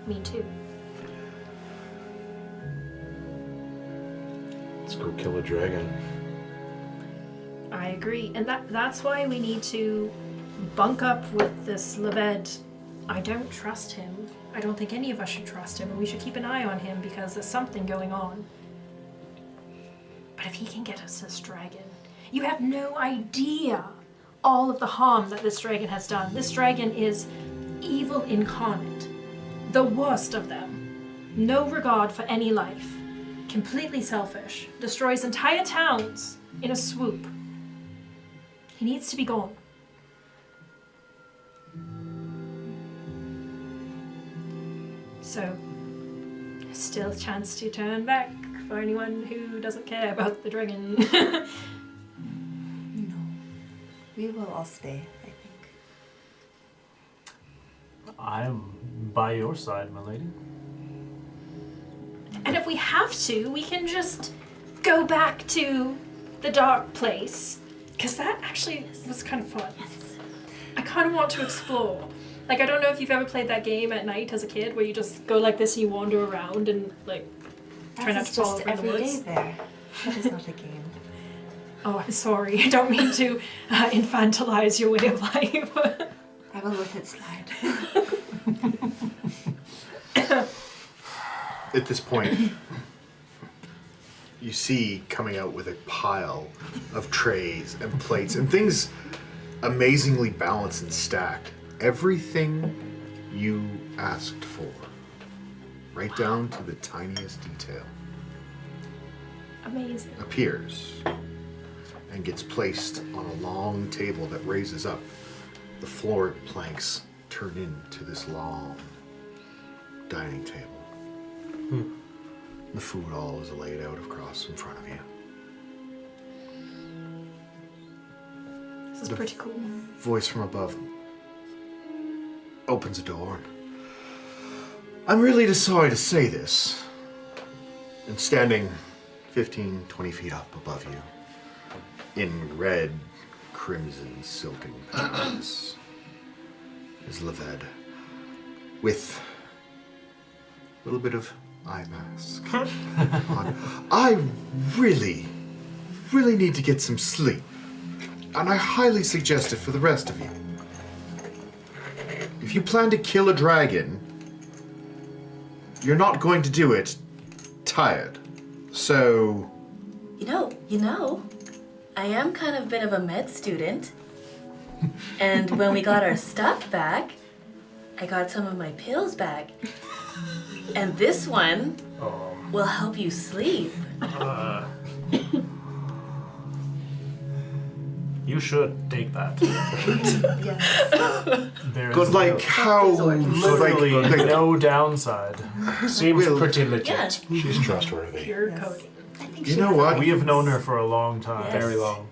Me too. Let's go kill a dragon. I agree. And that's why we need to bunk up with this Leved. I don't trust him. I don't think any of us should trust him, and we should keep an eye on him because there's something going on. But if he can get us this dragon, you have no idea all of the harm that this dragon has done. This dragon is evil incarnate, the worst of them. No regard for any life. Completely selfish. Destroys entire towns in a swoop. He needs to be gone. So, still a chance to turn back for anyone who doesn't care about the dragon. No. We will all stay, I think. I'm by your side, my lady. And if we have to, we can just go back to the dark place. Because that actually was kind of fun. Yes. I kind of want to explore. Like, I don't know if you've ever played that game at night as a kid where you just go like this and you wander around and, like, try not to fall over in the every day woods. there. That is not a game. Oh, I'm sorry. I don't mean to infantilize your way of life. I will let it slide. At this point, you see coming out with a pile of trays and plates and things amazingly balanced and stacked. Everything you asked for, right down to the tiniest detail, Amazing. appears and gets placed on a long table that raises up. The floor planks turn into this long dining table. The food all is laid out across in front of you. This is pretty cool. Voice from above opens a door. I'm really sorry to say this. And standing 15, 20 feet up above you, in red, crimson, silken patterns, is Leved, with a little bit of eye mask on. I really need to get some sleep. And I highly suggest it for the rest of you. If you plan to kill a dragon, you're not going to do it tired. So... You know, I am kind of a bit of a med student. And when we got our stuff back, I got some of my pills back. And this one will help you sleep. You should take that. Yes. There's But like how... literally like, no downside. Seems Will- pretty legit. Yeah. She's trustworthy. Pure Yes. coding. I think You she know was- what? We have known her for a long time. Yes. Very long.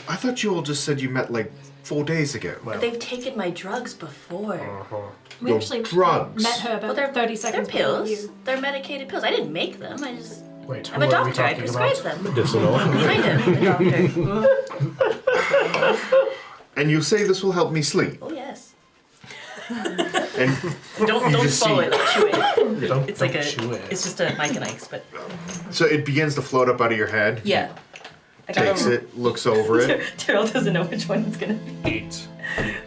I thought you all just said you met like 4 days ago. Well, They've taken my drugs before. We Your actually drugs. met her Well, about they're 30 They're seconds before pills. you. They're medicated pills. I didn't make them. Wait, I'm who a are we doctor. I talking prescribed about? them. Medicinal. Kind of a doctor. And you say this will help me sleep. Oh yes. And Don't just swallow see- it. Chew it. Don't, It's like don't a. chew it. It's just a Mike and Ike's, but so it begins to float up out of your head. yeah. I Takes it, looks over it. Terrell doesn't know which one it's gonna be, Eight.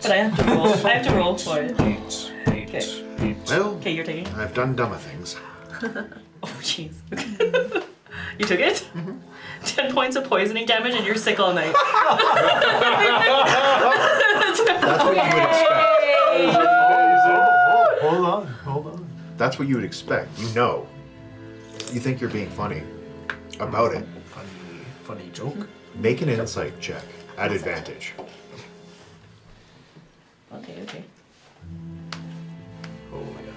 but I have to roll. I have to roll for it. Eight. Okay. Well, Okay, you're taking. I've done dumber things. Oh jeez. You took it? 10 points of poisoning damage and you're sick all night. That's what you would expect. Hold on. That's what you would expect. You know. You think you're being funny about it. Funny joke. Make an insight check at advantage. Okay. Oh my god.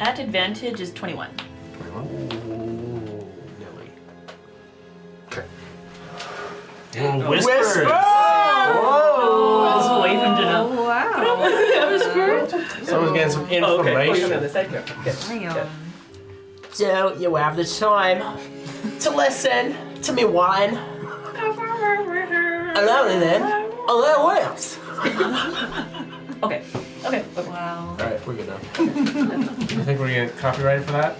At advantage is 21. 21. Nelly. Okay. Whoa, whispers! This is away from Janelle. Someone's getting some information. So you have the time to listen to me whine. Alone then, alone else. Okay. Wow. Alright, we're good now. You think we're gonna get copyrighted for that?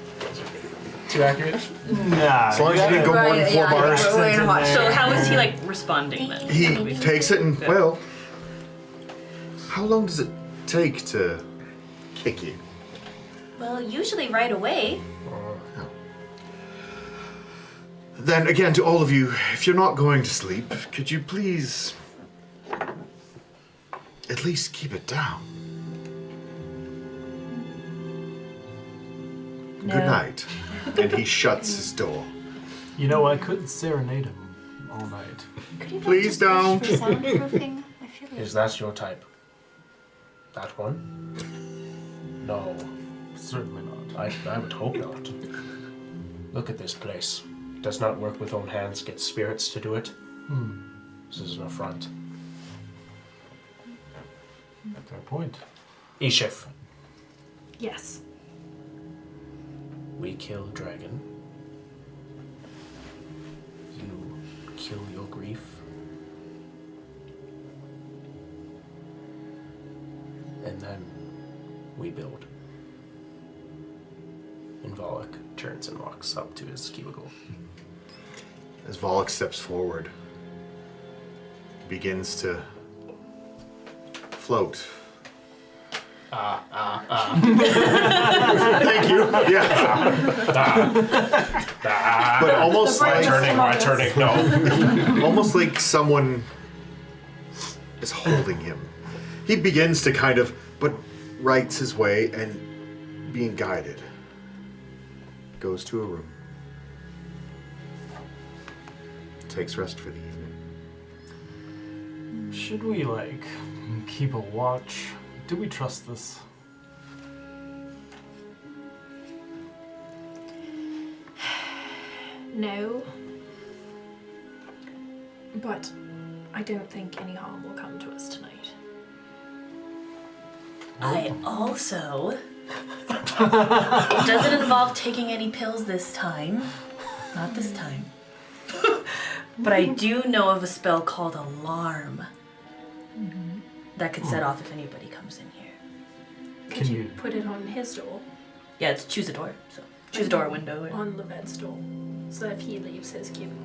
Too accurate? Nah. As long as you didn't go more than 4 bars. We're in hot. So how is he like responding then? He takes it and, well, how long does it take to kick you? Well, usually right away. Then again, to all of you, if you're not going to sleep, could you please at least keep it down? No. Good night. And he shuts his door. You know, I could serenade him all night. Could you not Please just wish don't. for soundproofing? I feel like Is that your type? That one? No, Certainly not. I would hope not. Look at this place. Does not work with own hands, get spirits to do it. This is an affront. Fair point. Eashiff, Yes. we kill a dragon. You kill your grief. And then we build. And Volok turns and walks up to his cubicle. As Volok steps forward, he begins to float. Thank you. Yeah. But almost like Turning, no. almost like someone is holding him. He begins to kind of, but rights his way and being guided. Goes to a room. Takes rest for the evening. Should we, like, keep a watch? Do we trust this? No. But I don't think any harm will come to us tonight. I also. It doesn't involve taking any pills this time. Not this time. But I do know of a spell called Alarm that could set off if anybody comes in here. Could Can you you- put it on his door? Yeah, it's choose a door. So choose a door or window. On Levet's door. So if he leaves his cubicle.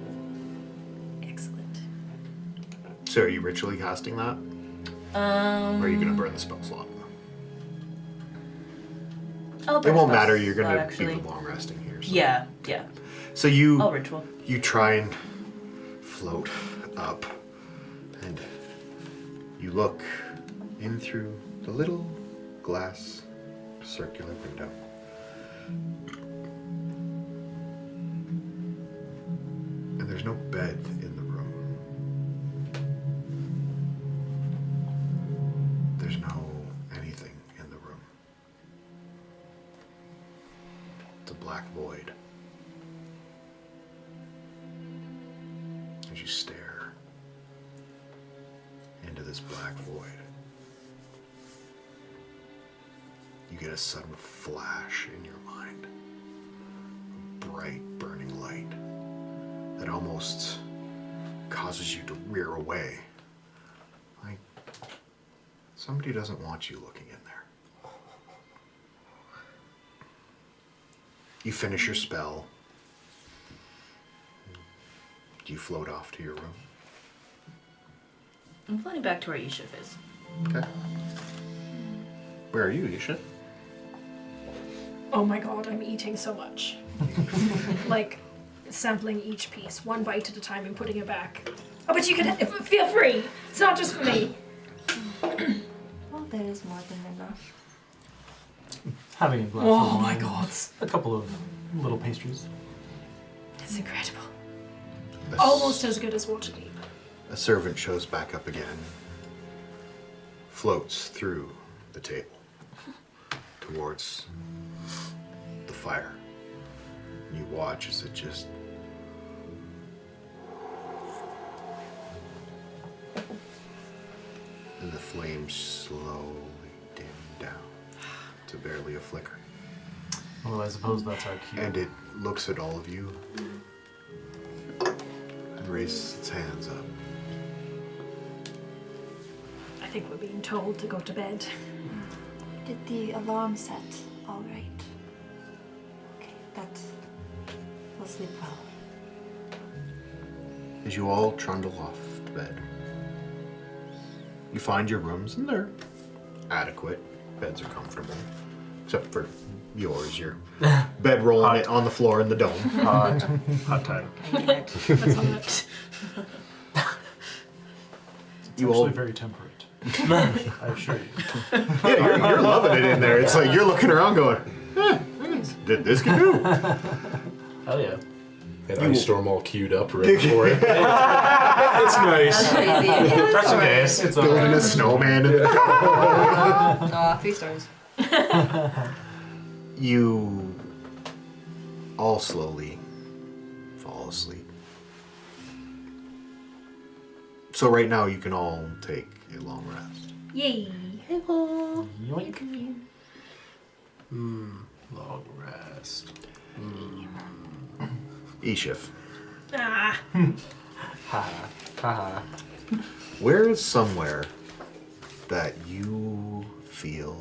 Excellent. So are you ritually casting that? Or are you going to burn the spell slot? I'll It burn won't spell matter, you're going slot, to actually. be long resting here. So. Yeah. So you I'll ritual. you try and float up, and you look in through the little glass circular window. And there's no bed in the room. There's no anything in the room. It's a black void. As you stare into this black void, you get a sudden flash in your mind. A bright, burning light that almost causes you to rear away. Like somebody doesn't want you looking in there. You finish your spell. You float off to your room. I'm floating back to where Eashiff is. Okay. Where are you, Eashiff? Oh my god, I'm eating so much. Like, sampling each piece, one bite at a time and putting it back. Oh, but you can feel free. It's not just for me. well, there is more than enough. Having a glass Oh of my wine, god. a couple of little pastries. It's incredible. A s- Almost as good as Waterdeep. A servant shows back up again, floats through the table towards the fire, watch as it just and the flames slowly dim down to barely a flicker. Well, I suppose that's our cue. And it looks at all of you and raises its hands up. I think we're being told to go to bed. Did the alarm set all right? Okay, that will sleep well. As you all trundle off to bed, you find your rooms, and they're adequate. Beds are comfortable, except for yours. Your bedroll on the floor in the dome. Hot time. That's all right. You Actually all, very temperate. I assure you. yeah, you're loving it in there. It's like you're looking around, going, "This can do." Hell yeah. An ice storm all queued up, ready for it. It's nice. Crazy. Just in case. It's Building alright. a snowman. In the Aw, 3 stars. You all slowly fall asleep. So right now you can all take a long rest. Yay. Yoink. Long rest. Eashiff, Ah. Haha. where is somewhere that you feel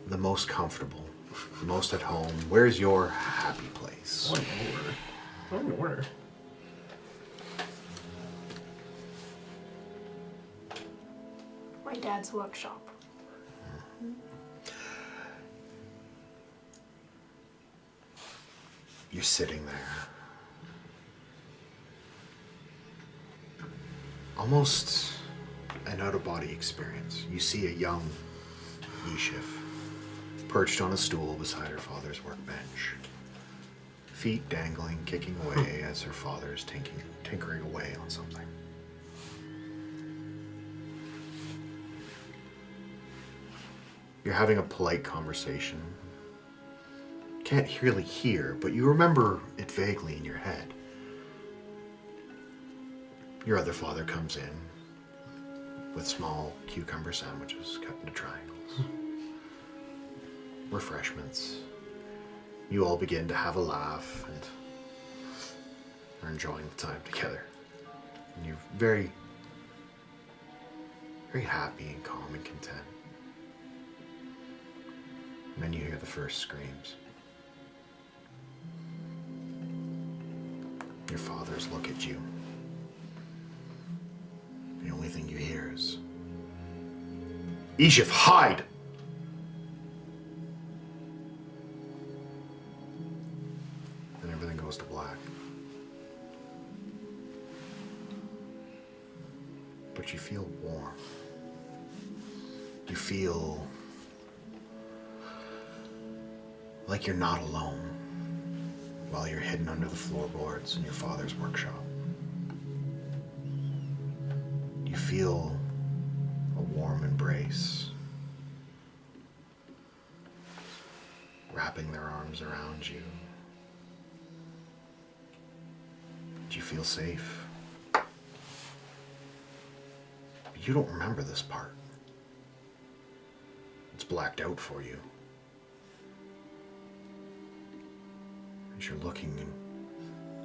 the most comfortable, the most at home? Where's your happy place? Oh, nowhere. My dad's workshop. You're sitting there. Almost an out-of-body experience. You see a young Eashiff perched on a stool beside her father's workbench. Feet dangling, kicking away as her father is tinkering away on something. You're having a polite conversation. Can't really hear, but you remember it vaguely in your head. Your other father comes in with small cucumber sandwiches cut into triangles. Refreshments. You all begin to have a laugh and are enjoying the time together. And you're very, very happy and calm and content. And then you hear the first screams. Your father's look at you. The only thing you hear is, Eashiff, hide! And everything goes to black. But you feel warm. You feel like you're not alone while you're hidden under the floorboards in your father's workshop. You feel a warm embrace wrapping their arms around you. You feel safe. But you don't remember this part. It's blacked out for you. As you're looking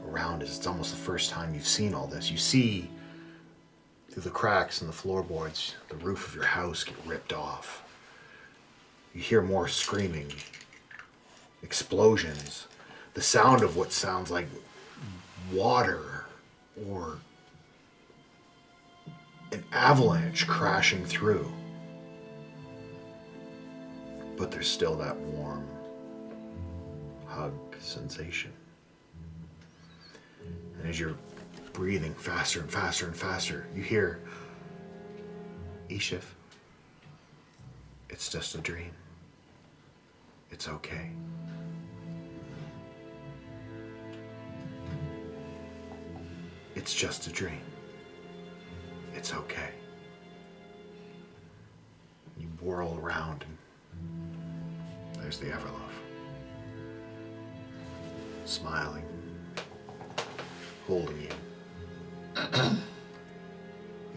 around, it's almost the first time you've seen all this. You see through the cracks in the floorboards, the roof of your house get ripped off. You hear more screaming, explosions, the sound of what sounds like water or an avalanche crashing through. But there's still that warm hug sensation. And as you're breathing faster and faster and faster, you hear, Eashiff, it's just a dream. It's okay. It's just a dream. It's okay. You whirl around and there's the Everlove. smiling, holding you.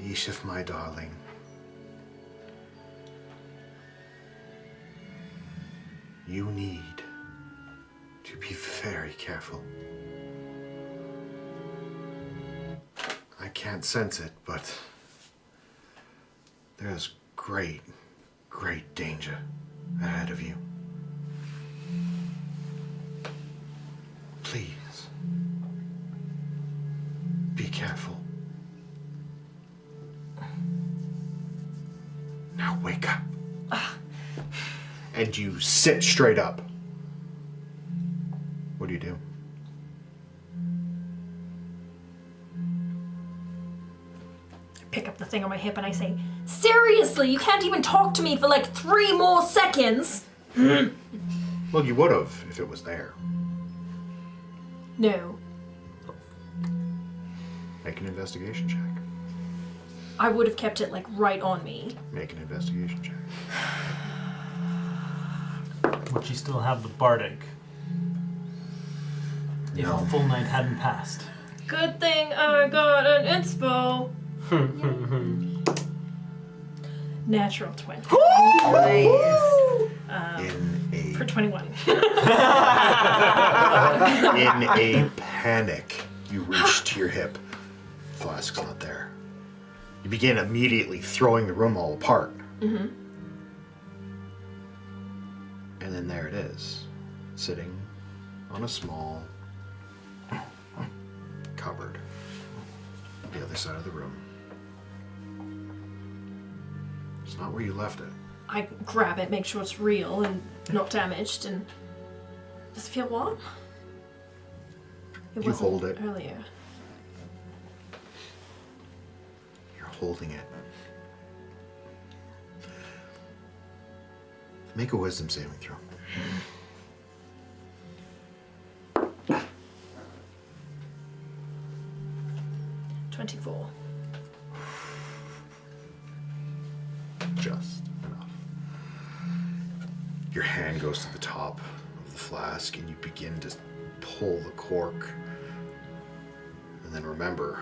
Eashiff, my darling. You need to be very careful. I can't sense it, but there's great, great danger ahead of you. Please, be careful. Now wake up. And you sit straight up. What do you do? Pick up the thing on my hip and I say, seriously, you can't even talk to me for like 3 more seconds. Well, you would have if it was there. No. Make an investigation check. I would have kept it like right on me. Make an investigation check. Would she still have the bardic? If No. a full night hadn't passed. Good thing I got an inspo. Natural 20. In For 21. a panic, you reach to your hip. Flask's not there. You begin immediately throwing the room all apart. Mm-hmm. And then there it is, sitting on a small cupboard on the other side of the room. It's not where you left it. I grab it, make sure it's real and not damaged, and does it feel warm? It You wasn't hold it. earlier. You're holding it. Make a wisdom saving throw. 24. Just enough. Your hand goes to the top of the flask and you begin to pull the cork. And then remember,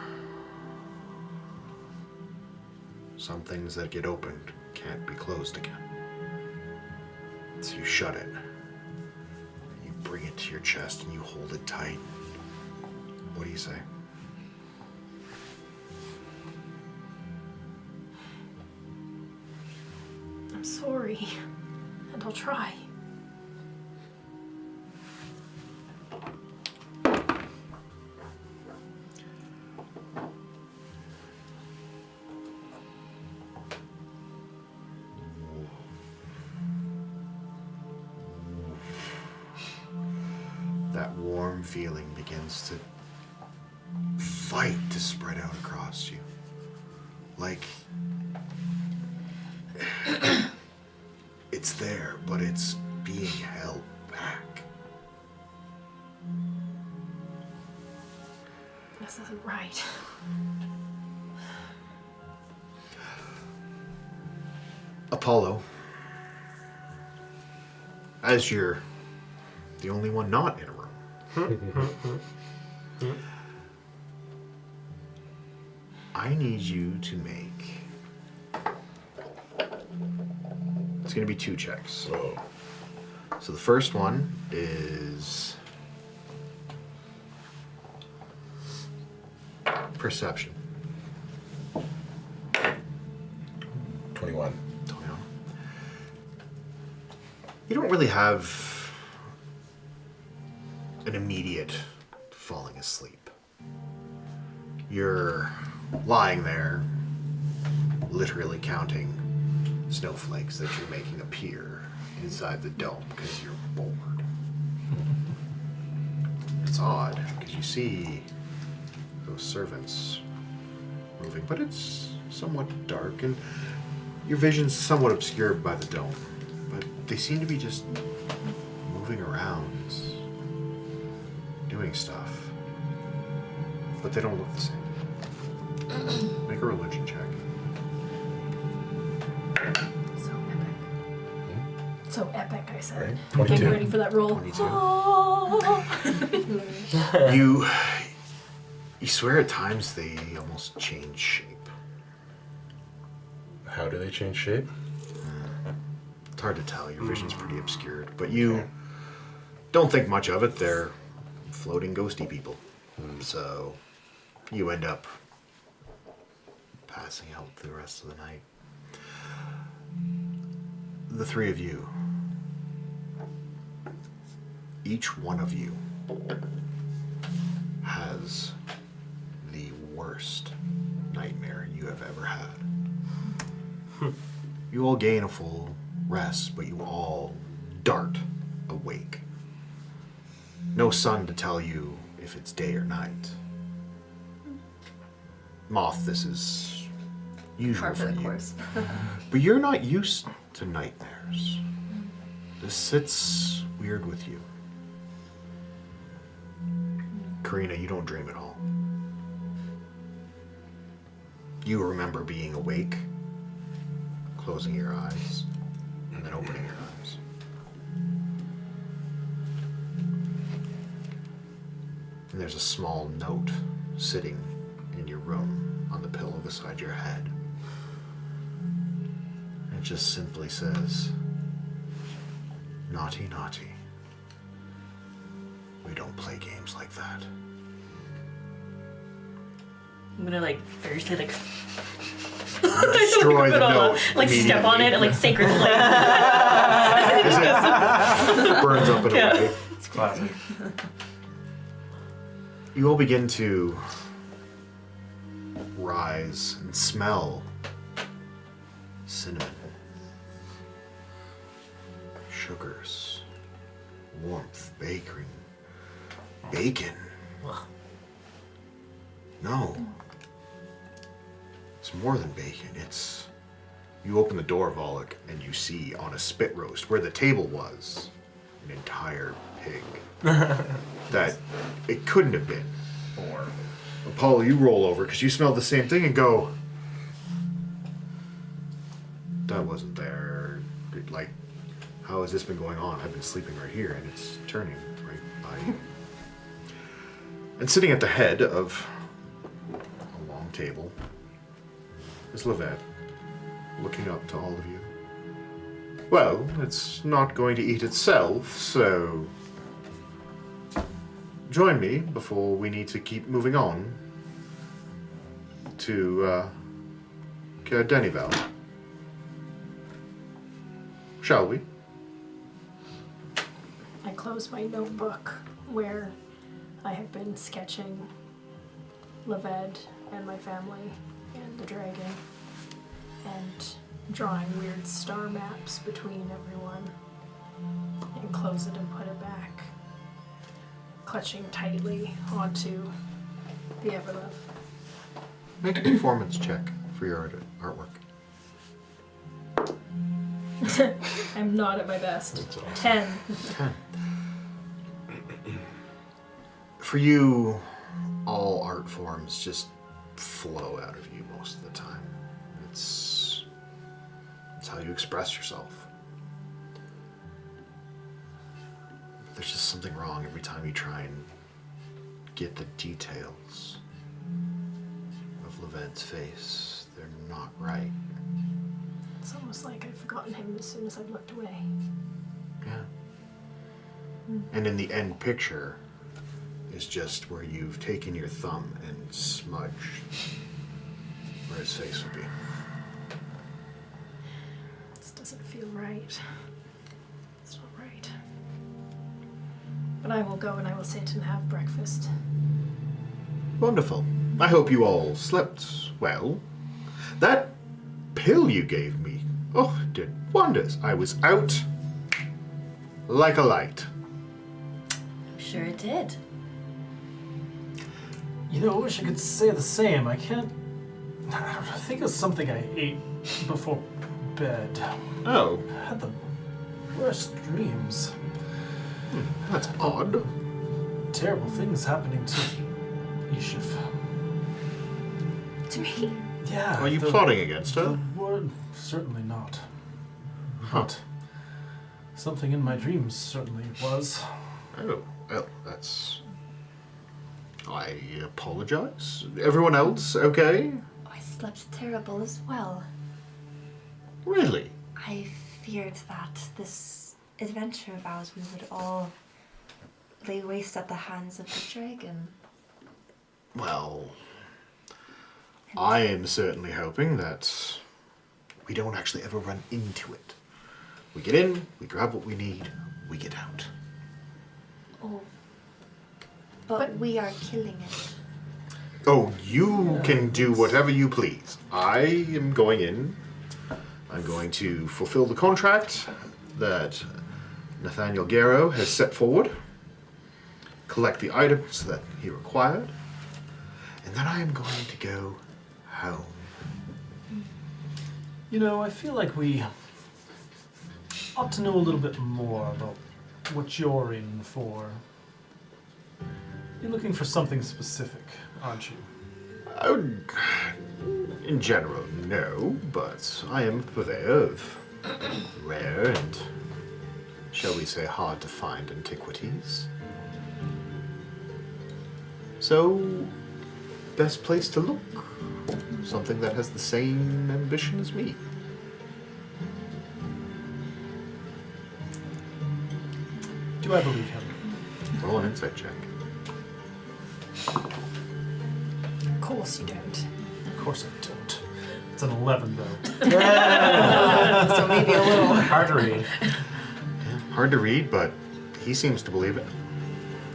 some things that get opened can't be closed again. So you shut it. You bring it to your chest and you hold it tight. What do you say? I'm sorry, and I'll try. That warm feeling begins to fight to spread out across you. Like it's there, but it's being held back. This isn't right. Apollo, as you're the only one not in a room, I need you to make. It's going to be 2 checks. So the first one is perception. 21. You don't really have an immediate falling asleep. You're lying there, literally counting snowflakes that you're making appear inside the dome because you're bored. It's odd because you see those servants moving, but it's somewhat dark and your vision's somewhat obscured by the dome. But they seem to be just moving around, doing stuff. But they don't look the same. Make a religion check. So So epic, I said. Right? Getting 22. ready for that roll. 22. You swear at times they almost change shape. How do they change shape? It's hard to tell. Your vision's pretty obscured. But you don't think much of it. They're floating ghosty people. So you end up passing out the rest of the night. The three of you, each one of you has the worst nightmare you have ever had. You all gain a full rest, but you all dart awake. No sun to tell you if it's day or night. Moth, this is usual Par for for the you. course. But you're not used to nightmares. This sits weird with you. Karina, you don't dream at all. You remember being awake, closing your eyes, and then opening your eyes. And there's a small note sitting in your room on the pillow beside your head. It just simply says, naughty, naughty. We don't play games like that. I'm gonna like fiercely like Destroy the note. like step on it and like sacred flame. As it burns up and Yeah. away. It's classic. You all begin to rise and smell cinnamon, sugars, warmth, bacon. No. It's more than bacon. It's... You open the door, Volok, and you see on a spit roast, where the table was, an entire pig. That it couldn't have been. Or Apollo, you roll over, because you smell the same thing and go, that wasn't there. Like, how has this been going on? I've been sleeping right here, and it's turning right by you. And sitting at the head of a long table is Levette, looking up to all of you. Well, it's not going to eat itself, so join me before we need to keep moving on to Denival. Shall we? I close my notebook where I have been sketching Leved and my family and the dragon and drawing weird star maps between everyone, and close it and put it back, clutching tightly onto the Everlove. Make a performance check for your artwork. I'm not at my best. That's awesome. 10. 10. For you, all art forms just flow out of you most of the time. It's how you express yourself. There's just something wrong every time you try and get the details of Leved's face. They're not right. It's almost like I've forgotten him as soon as I've looked away. Yeah. And in the end picture is just where you've taken your thumb and smudged where his face would be. This doesn't feel right. It's not right. But I will go and I will sit and have breakfast. Wonderful. I hope you all slept well. That pill you gave me, oh, did wonders. I was out like a light. I'm sure it did. You know, I wish I could say the same. I can't. I think it's something I ate before bed. Oh, I had the worst dreams. that's odd. Terrible things happening to Eashiff. To me? Yeah. Are you the- plotting against The her? word, certainly not. Huh. But Something in my dreams certainly was. Oh, well, that's... I apologize. Everyone else okay? I slept terrible as well. Really? I feared that this adventure of ours, we would all lay waste at the hands of the dragon. Well, I am certainly hoping that we don't actually ever run into it. We get in, we grab what we need, we get out. Oh. But we are killing it. Oh, you can do whatever you please. I am going in. I'm going to fulfill the contract that Nathaniel Garrow has set forward, collect the items that he required, and then I am going to go home. You know, I feel like we ought to know a little bit more about what you're in for. You're looking for something specific, aren't you? I would, in general, no, but I am a purveyor of rare and, shall we say, hard to find antiquities. So, best place to look. Something that has the same ambition as me. Do I believe him? Roll an insight check. Of course you don't. Of course I don't. It's an 11, though. So maybe a little. Hard to read. Hard to read, but he seems to believe it.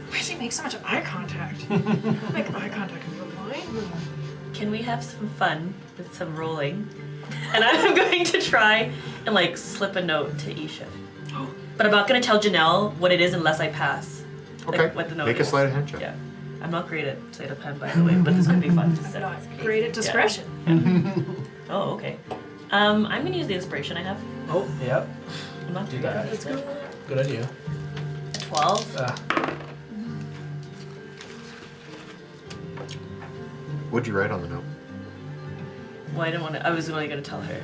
Why does he make so much eye contact? Make eye contact with your line. Can we have some fun with some rolling? And I'm going to try and like slip a note to Eashiff. But I'm not going to tell Janelle what it is unless I pass. Okay, Like, what the note make a is. sleight of hand check. Yeah. I'm not great at sleight of hand, by the way, but this could be fun. I'm not great at discretion. Oh, okay. I'm going to use the inspiration I have. Oh, yeah. I'm not Do too that. bad. That's good. Good idea. 12. What'd you write on the note? Well, I didn't want to. I was only going to tell her.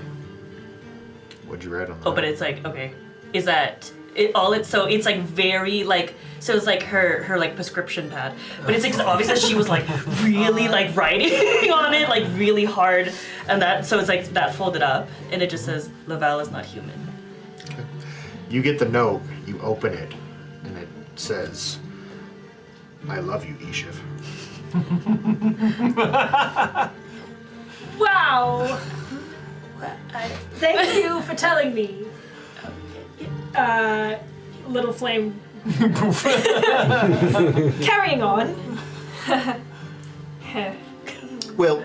What'd you write on the Oh, note? but it's like, okay. Is that it? All it's so it's like very like so it's like her like prescription pad, but it's like obviously she was like really like writing on it like really hard, and that so it's like that folded up, and it just says Laval is not human. Okay. You get the note, you open it, and it says, I love you, Eashiff. Wow! Thank you for telling me. Little flame. Carrying on. Well,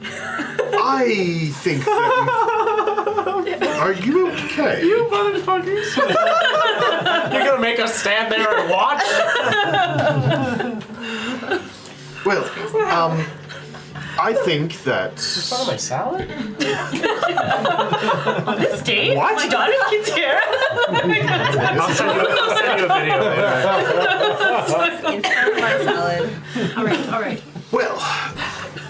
I think that Are you okay? You motherfuckers! You're gonna make us stand there and watch? Well, I think that... You found my salad? On this date? What? My daughter's kid's here. I'll send you a video later. In front of my salad. All right. Well,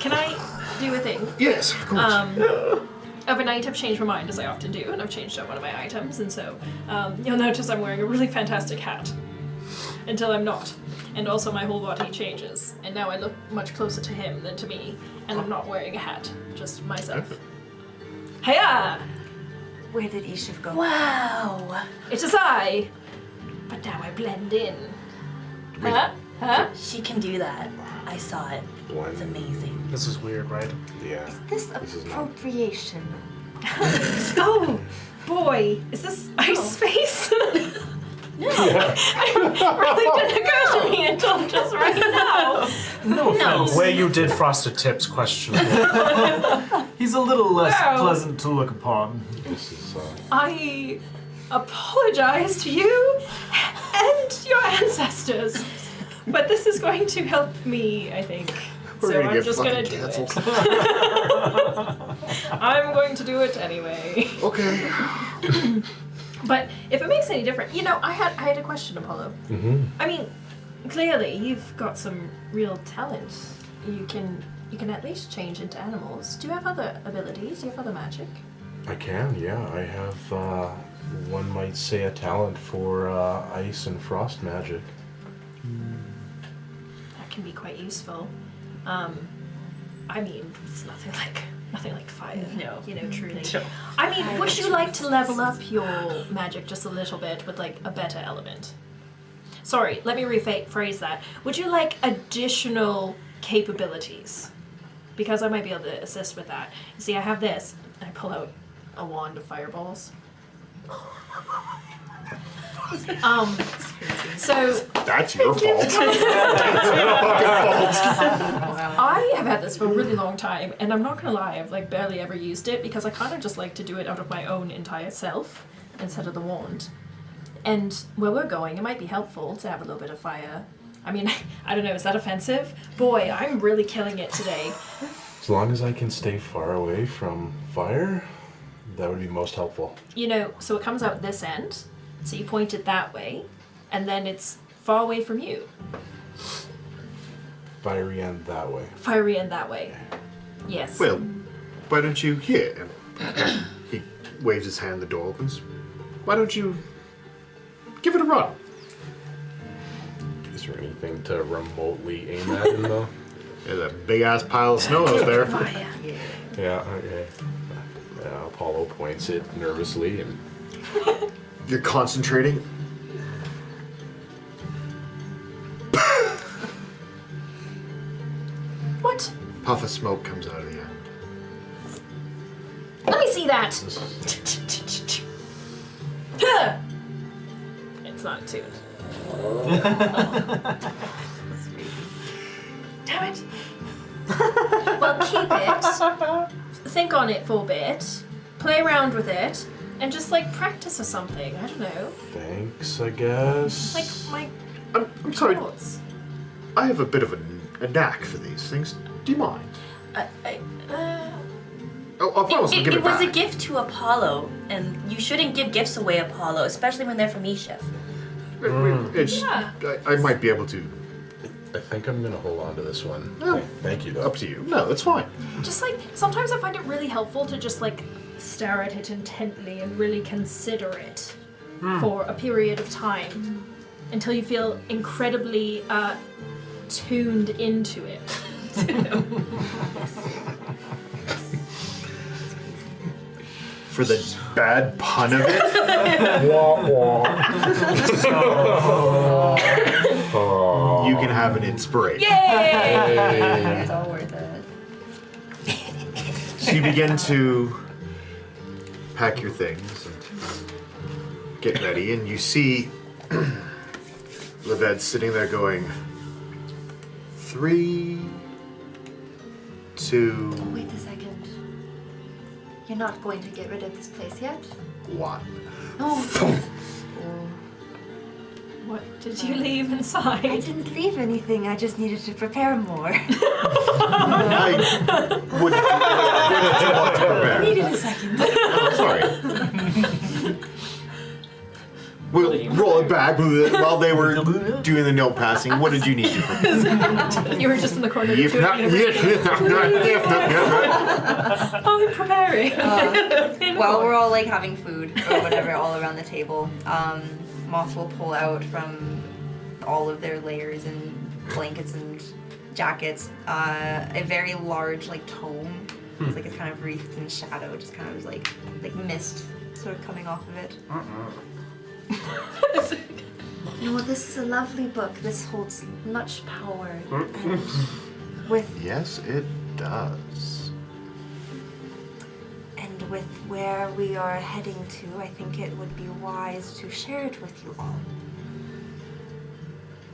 Can I do a thing? yes, of course. Overnight, I've changed my mind, as I often do, and I've changed out one of my items, and so you'll notice I'm wearing a really fantastic hat. Until I'm not. And also my whole body changes, and now I look much closer to him than to me, and I'm not wearing a hat, just myself. Hiya! Where did Eashiff go? Wow. It is I! But now I blend in. Huh? Huh? She can do that. I saw it. It's amazing. This is weird, right? Yeah. This is not- appropriation. Oh, boy, is this ice space? It really didn't occur to me until just right now. No offense. The way you did Frosted Tips questionable. He's a little less Wow. pleasant to look upon. This is, I apologize to you and your ancestors, but this is going to help me, I think. We're So gonna I'm get just gonna fucking do canceled. it. I'm going to do it anyway. Okay. But if it makes any difference, you know, I had a question, Apollo. Mm-hmm. I mean, clearly you've got some real talent. You can at least change into animals. Do you have other abilities? Do you have other magic? I can, yeah. I have one might say, a talent for ice and frost magic. That can be quite useful. I mean, it's nothing like fire. No. You know, truly. No. I mean, would you like to level up your magic just a little bit with like a better element? Sorry, let me rephrase that. Would you like additional capabilities? Because I might be able to assist with that. See, I have this. I pull out a wand of fireballs. So That's your fault. That's your fucking fault. I have had this for a really long time, and I'm not gonna lie, I've like barely ever used it because I kind of just like to do it out of my own entire self instead of the wand. And where we're going, it might be helpful to have a little bit of fire. I mean, I don't know, is that offensive? Boy, I'm really killing it today. As long as I can stay far away from fire, that would be most helpful. You know, so it comes out this end, so you point it that way, and then it's far away from you. Fiery end that way. Fiery end that way. Yes. Well, why don't you here? He waves his hand, the door opens. Why don't you give it a run? Is there anything to remotely aim at him though? There's a big ass pile of snow out there. Yeah, okay. Apollo points it nervously and You're concentrating. What? Puff of smoke comes out of the end. Let me see that! Huh. It's not tuned. Damn it! Well, keep it. Think on it for a bit. Play around with it. And just like practice or something. I don't know. thanks, I guess. Like I'm sorry. chords. I have a bit of a knack for these things. Do you mind? I promise I'll give it was back. a gift to Apollo, and you shouldn't give gifts away, Apollo, especially when they're from Eashiff. It's, Yeah. I might be able to. I think I'm gonna hold on to this one. Oh. Thank you though. Up to you. No, that's fine. Just like, sometimes I find it really helpful to just like stare at it intently and really consider it for a period of time until you feel incredibly tuned into it. For the bad pun of it. You can have an inspiration. It's all worth it. So you begin to pack your things and get ready, and you see Levette sitting there going, 3, 2, Wait a second. You're not going to get rid of this place yet? 1. No. What did you leave I inside? didn't leave anything. I just needed to prepare more. I would you want to I prepare? needed a second. Oh, sorry. We'll roll it back while they were doing the note passing. What did you need to prepare? You were just in the corner If doing not, Oh, I'm preparing. While we're all like having food or whatever all around the table, Moth will pull out from all of their layers and blankets and jackets a very large like tome. It's like it's kind of wreathed in shadow, just kind of like mist sort of coming off of it. No, this is a lovely book. This holds much power. And with Yes, it does. And with where we are heading to, I think it would be wise to share it with you all.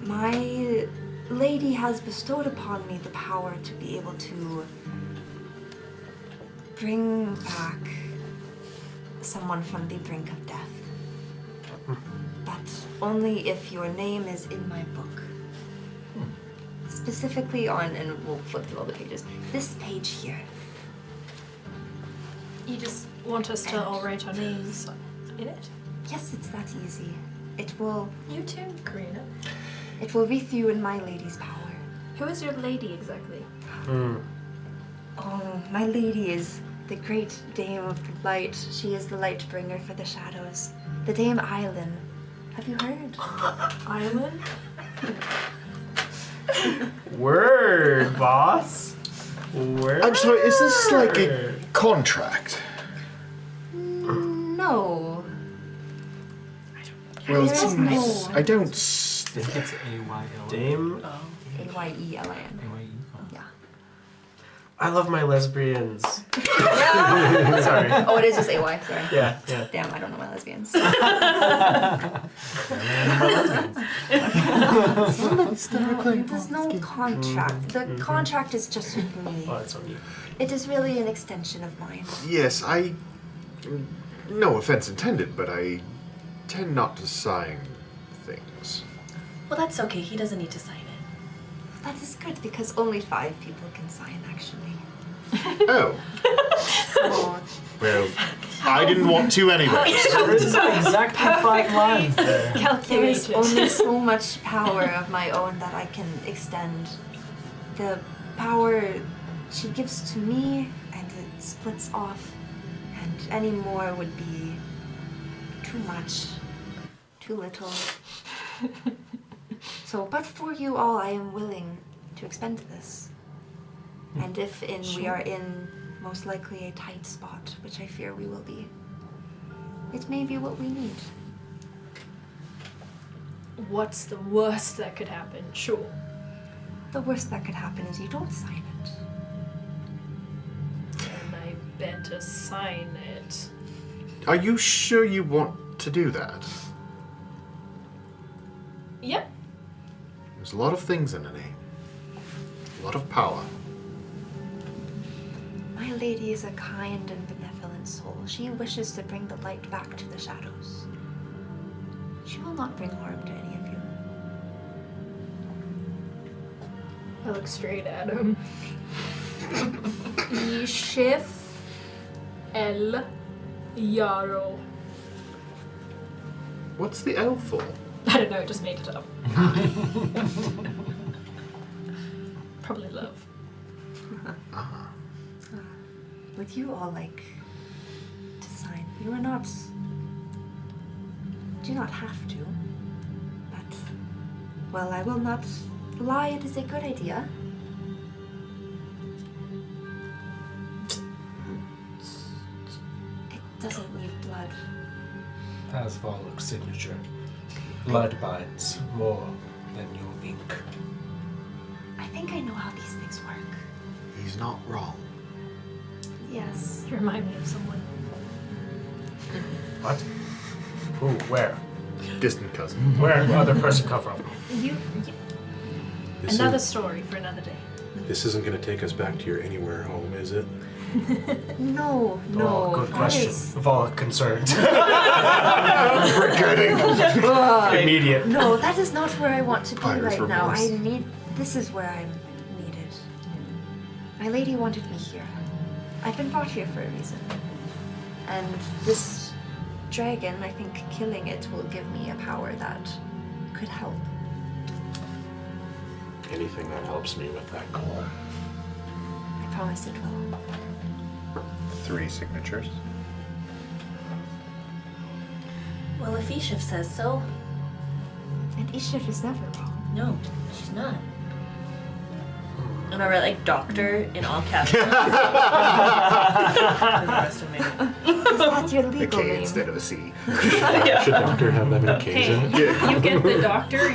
My lady has bestowed upon me the power to be able to bring back someone from the brink of death. But only if your name is in my book. Specifically on, and we'll flip through all the pages, this page here. You just want us to all write our names in it? Yes, it's that easy. It will You too, Karina. wreath you in my lady's power. Who is your lady exactly? Oh, my lady is the great dame of the light. She is the light bringer for the shadows. The Dame Island. Have you heard? Island? Word, boss. Word. I'm sorry, is this like a contract? No. Well, it There is seems no- I don't. I think it's A-Y-L. Dame. Ayeelin. Yeah. I love my lesbians. Sorry. Oh, it is just AY. Sorry. Yeah, yeah. Damn, I don't know my lesbians. No, there's no contract. The contract is just with me. Oh, that's on you. It is really an extension of mine. Yes, I. No offense intended, but I tend not to sign things. Well, that's okay. He doesn't need to sign it. That is good because only 5 people can sign, actually. Oh. So, Well, I didn't want to anyway. There's exactly 5 lines there. there is Calculated. only so much power of my own that I can extend. The power she gives to me, and it splits off, and any more would be too much, too little. So, but for you all, I am willing to expend this. And if we are in most likely a tight spot, which I fear we will be, it may be what we need. What's the worst that could happen? Sure. The worst that could happen is you don't sign it. And I better sign it. Are you sure you want to do that? Yep. There's a lot of things in a name. A lot of power. My lady is a kind and benevolent soul. She wishes to bring the light back to the shadows. She will not bring harm to any of you. I look straight at him. Eashiff El Yarrow. What's the L for? I don't know, just made it up. Probably love. Would you all like to sign? You are not. Do not have to. But, well, I will not lie, it is a good idea. It doesn't need blood. As Volok's signature, blood binds more than your ink. I think I know how these things work. He's not wrong. Yes. You remind me of someone. What? Who? Where? Distant cousin. Where did the other person come from? This Another is- story for another day. This isn't going to take us back to your anywhere home, is it? No, no. Oh, good that question. is- Volok concerned. Forgetting. Immediate. No, that is not where I want to be Buyer's right now. remorse. This is where I'm needed. My lady wanted me here. I've been brought here for a reason. And this dragon, I think killing it will give me a power that could help. Anything that helps me with that goal. I promise it will. 3 signatures. Well, if Eashiff says so. And Eashiff is never wrong. No, she's not. Am I right? Like doctor in all caps. Is that your A legal K name? instead of a C. Should doctor have that many K's in it? Yeah. You get the doctor.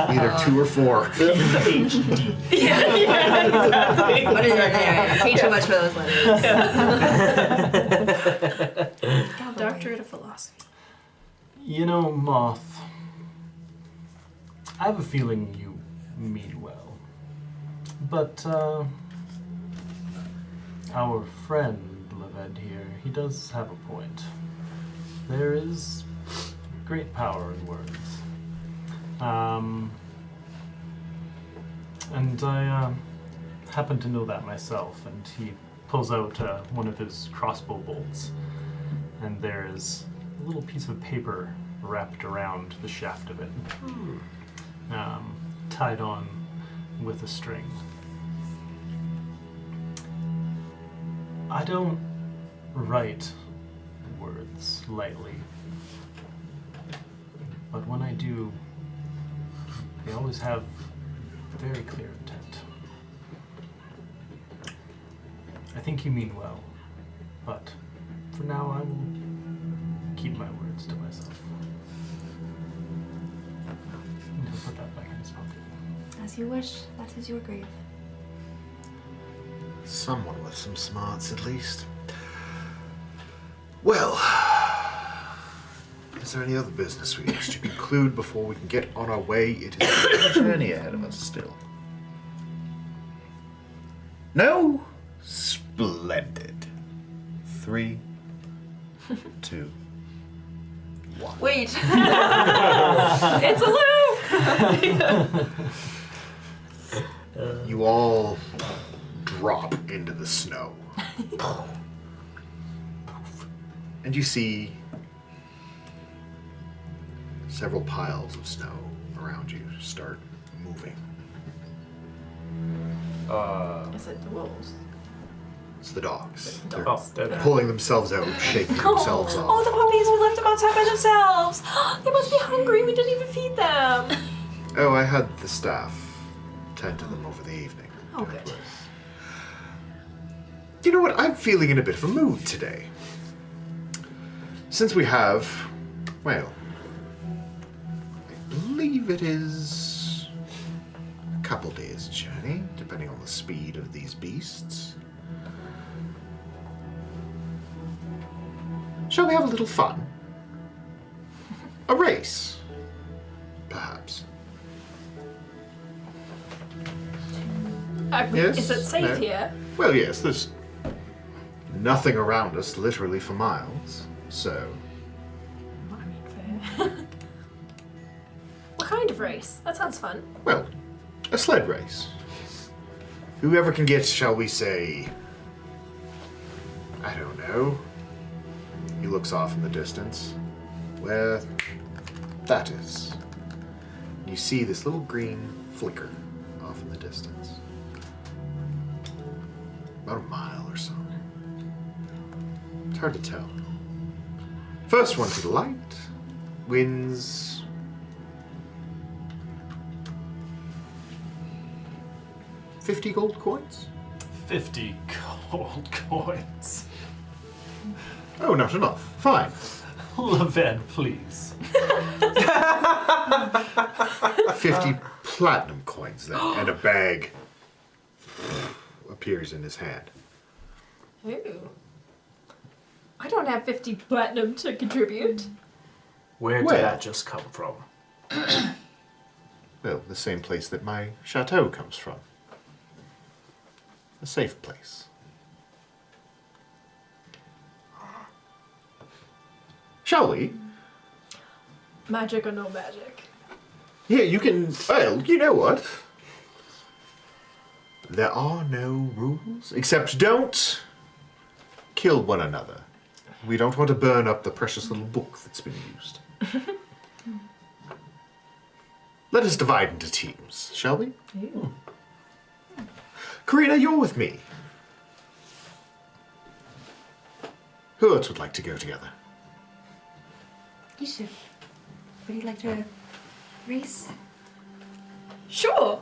Either 2 or 4. What is it? I pay too much for those letters. Doctorate of philosophy. You know, Moth, I have a feeling you mean well. But, our friend Leved here, he does have a point. There is great power in words. And I happen to know that myself, and he pulls out one of his crossbow bolts, and there is a little piece of paper wrapped around the shaft of it, tied on with a string. I don't write words lightly. But when I do, they always have very clear intent. I think you mean well, but for now I will keep my words to myself. And he'll put that back in his pocket. As you wish, that is your grave. Someone with some smarts, at least. Well, is there any other business we wish to conclude before we can get on our way? It is a journey ahead of us still. No? Splendid. 3, 2, 1. Wait. It's a loop. You all drop into the snow. And you see several piles of snow around you start moving. Is it the wolves? It's the dogs. They're they're pulling themselves out, shaking themselves Oh, off. the puppies! We left them outside by themselves. They must be hungry. We didn't even feed them. Oh, I had the staff tend to them over the evening. Oh, good. You know what? I'm feeling in a bit of a mood today. Since we have, well, I believe it is a couple days' journey, depending on the speed of these beasts. Shall we have a little fun? A race, perhaps. Yes? Is it safe No? here? Well, yes, there's nothing around us literally for miles, so... I mean, fair. What kind of race? That sounds fun. Well, a sled race. Whoever can get, shall we say... I don't know. He looks off in the distance. Where that is. You see this little green flicker off in the distance. About a mile or so. It's hard to tell. First one to the light wins 50 gold coins. 50 gold coins. Oh, not enough. Fine. Loren, please. 50 platinum coins then, and a bag appears in his hand. Ooh. I don't have 50 platinum to contribute. Where did Well. that just come from? Well, the same place that my chateau comes from. A safe place. Shall we? Magic or no magic? Yeah, you can. Well, you know what? There are no rules, except don't kill one another. We don't want to burn up the precious little book that's been used. Let us divide into teams, shall we? Ooh. Karina, you're with me. Who else would like to go together? Eashiff, would you like to race? Sure.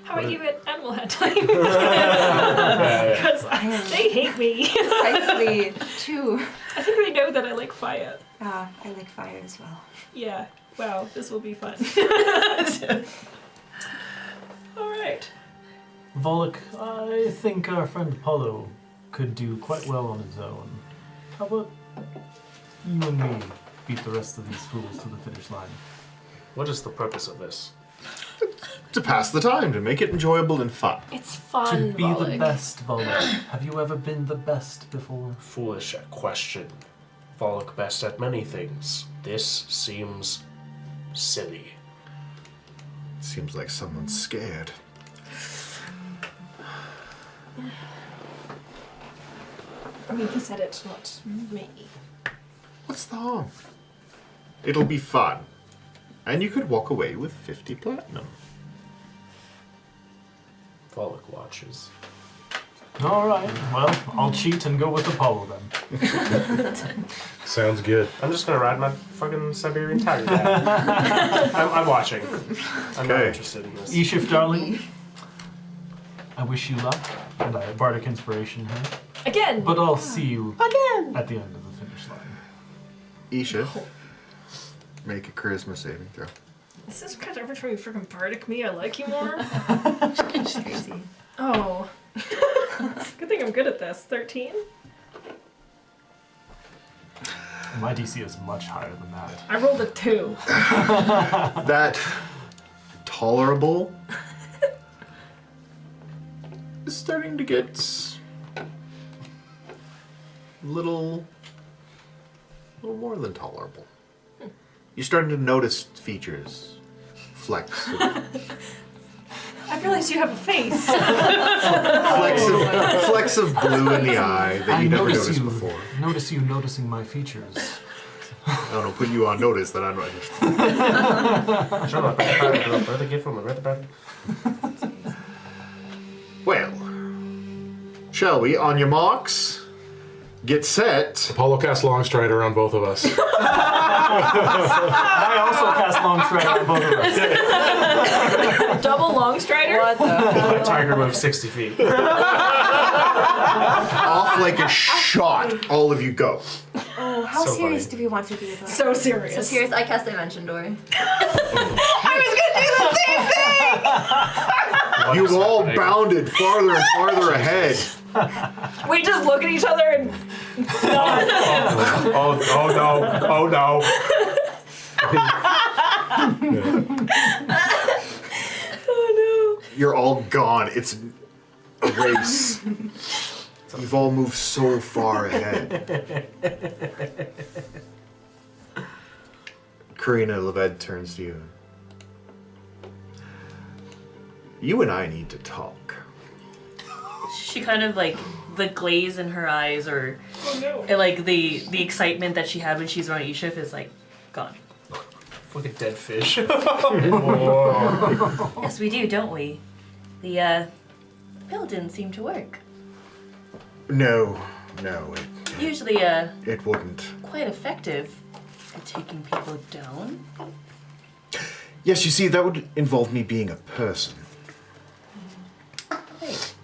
How about you at animal handling? Because they hate me. Precisely. 2. I think they know that I like fire. I like fire as well. Yeah. Wow, this will be fun. All right. Volok, I think our friend Paulo could do quite well on his own. How about you and me beat the rest of these fools to the finish line? What is the purpose of this? To pass the time, to make it enjoyable and fun. It's fun, To be the Volok. best, Volok. Have you ever been the best before? Foolish question. Volok best at many things. This seems silly. Seems like someone's scared. I mean, he said it, not me. What's the harm? It'll be fun. And you could walk away with 50 platinum. Volok watches. All right. Well, I'll cheat and go with Apollo then. Sounds good. I'm just gonna ride my fucking Siberian tiger. I'm watching. I'm not Okay. interested in this. Eashiff, darling, I wish you luck, and I have bardic inspiration here. Again. But I'll see you Again. at the end of the finish line. Eashiff, make a charisma saving throw. This is because every time you freaking verdict me, I like you more. She's crazy. Oh. Good thing I'm good at this. 13? My DC is much higher than that. I rolled a 2. That tolerable is starting to get little more than tolerable. You're starting to notice features, flecks, I realize you have a face. flecks of blue in the eye that you never noticed before. Notice you noticing my features. I don't know, put you on notice that I'm not. Shut up. Where the gift from? Where the bed? Well, shall we? On your marks, get set. Apollo cast Longstrider on both of us. I also cast Long Stride on both of us. Double long strider? What the? A tiger moves 60 feet. Off like a shot, all of you go. Oh, how So serious funny. do we want to be about? So serious. So serious, I cast Dimension Door. You've all bounded farther and farther ahead. We just look at each other and Oh no. Oh no. You're all gone. It's a race. You've all moved so far ahead. Karina Leved turns to you. You and I need to talk. She kind of like the glaze in her eyes, or oh like the excitement that she had when she's around Eashiff is like gone. Fucking dead fish. Yes, we do, don't we? The pill didn't seem to work. No, Usually, it wouldn't. quite effective at taking people down. Yes, you see, that would involve me being a person. Wait,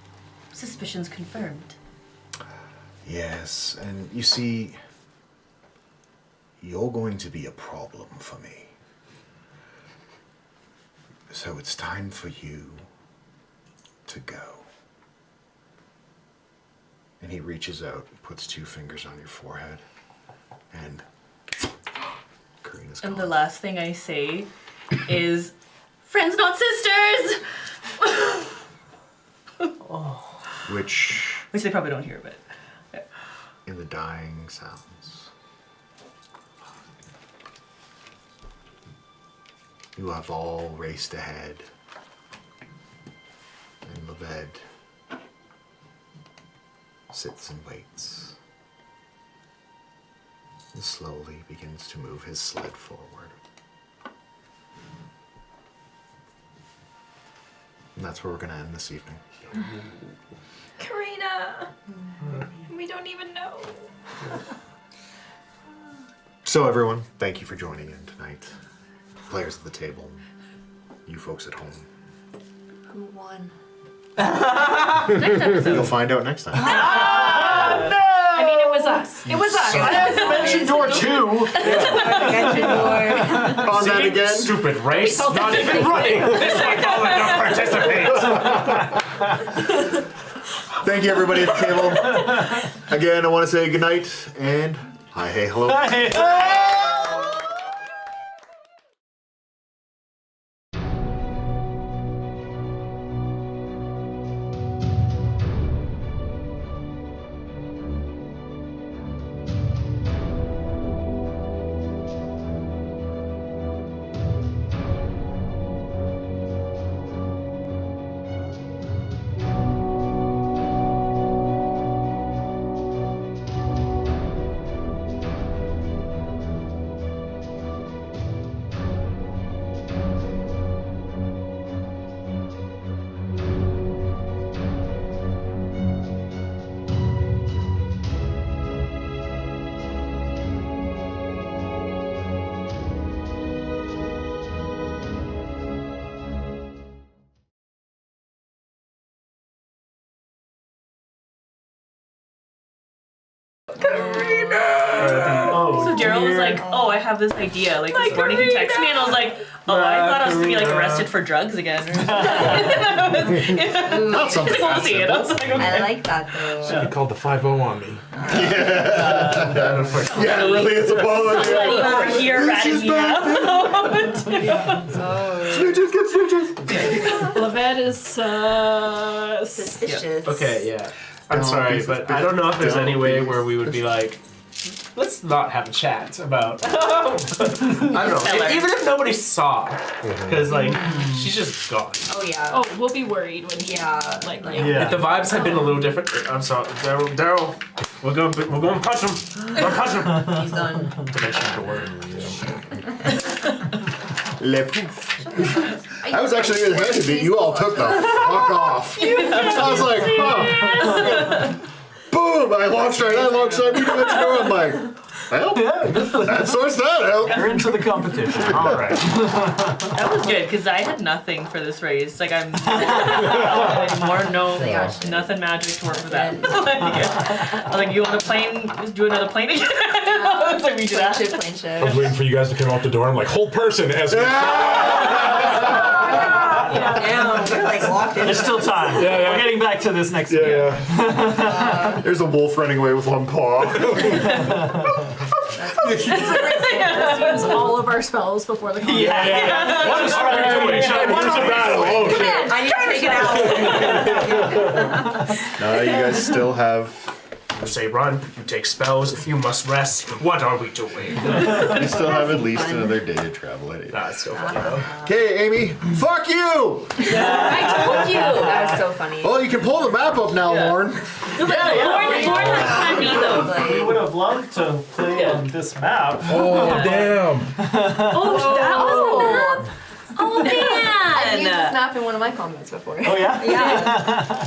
suspicions confirmed. Yes, and you see, you're going to be a problem for me. So it's time for you to go. And he reaches out and puts 2 fingers on your forehead. And Karina's gone. And the last thing I say is, friends, not sisters! Which, Which they probably don't hear, but. in the dying sounds, you have all raced ahead. And Leved sits and waits. And slowly begins to move his sled forward. And that's where we're gonna end this evening. Karina! We don't even know. So everyone, thank you for joining in tonight. Players at the table, you folks at home. Who won? Next episode. You'll find out next time. I mean, it was us. It was us. Dimension Door 2! Dimension Door. On that again. Stupid race. Not even running. This one don't participate. Thank you everybody at the table. Again, I want to say good night and hi, hey, hello. Oh, So Darryll was dear. like, "Oh, I have this idea." Like this morning, he texted me, and I was like, "Oh, I thought I was gonna be like arrested for drugs again." Not something We'll see it. I was like, okay. I like that though. He called the 5-0 on me. Yeah, it really is a ball. Somebody over here ratted me out. Snitches get snitches. Levette is Suspicious. Okay, yeah. I'm Don't sorry, be but I don't know if there's suspicious. any way where we would be like, let's not have a chat about. I don't know. Tell her. Even if nobody saw, because like she's just gone. Oh yeah. Oh, we'll be worried when Yeah. like Yeah. If the vibes had been a little different, I'm sorry, Darryll, we're going to punch him. We're punch him. He's done. Dimension door. Le pouf. I was actually going to hand it, but you all took the fuck off. I was like, huh. Boom! I launched right alongside you. I'm like, well, that sorts that out. You're into the competition. All right. That was good because I had nothing for this race. Like I'm nothing magic to work with that. I was like, you want to do another plane again? I was like, we do that. Plane I was ship. waiting for you guys to come out the door. I'm like, hold person as we Damn, we're like locked in. There's still time. Yeah. We're getting back to this next week. There's a wolf running away with one paw. Let's use all of our spells before the combat. Yeah. What is Where's the battle? Oh shit. I need to take it out. No, you guys still have. You say run, you take spells, you must rest. What are we doing? You still have at least another day to travel. That's so funny though. Okay, Amy. Fuck you. I told you. That was so funny. Well, you can pull the map up now, Loren. Lauren has time me though. We would have loved to play on this map. Oh damn. Oh, that was the map. Oh I've used this man. map in one of my combats before. Oh yeah. Yeah.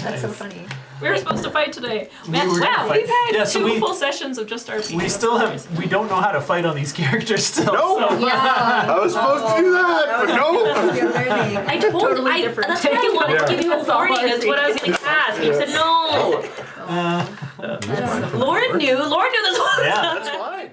That's so funny. We were supposed to fight today. were gonna Wow, fight. we've had Yeah, so two we- full sessions of just RPG. We still have. We don't know how to fight on these characters still. Nope. So. Yeah. I was supposed to do that, but no. You're learning. I told Totally different. That's why I wanted to give you a warning. That's what I was going to ask. You said no. Lauren knew. Lauren knew this whole Yeah. time. That's fine.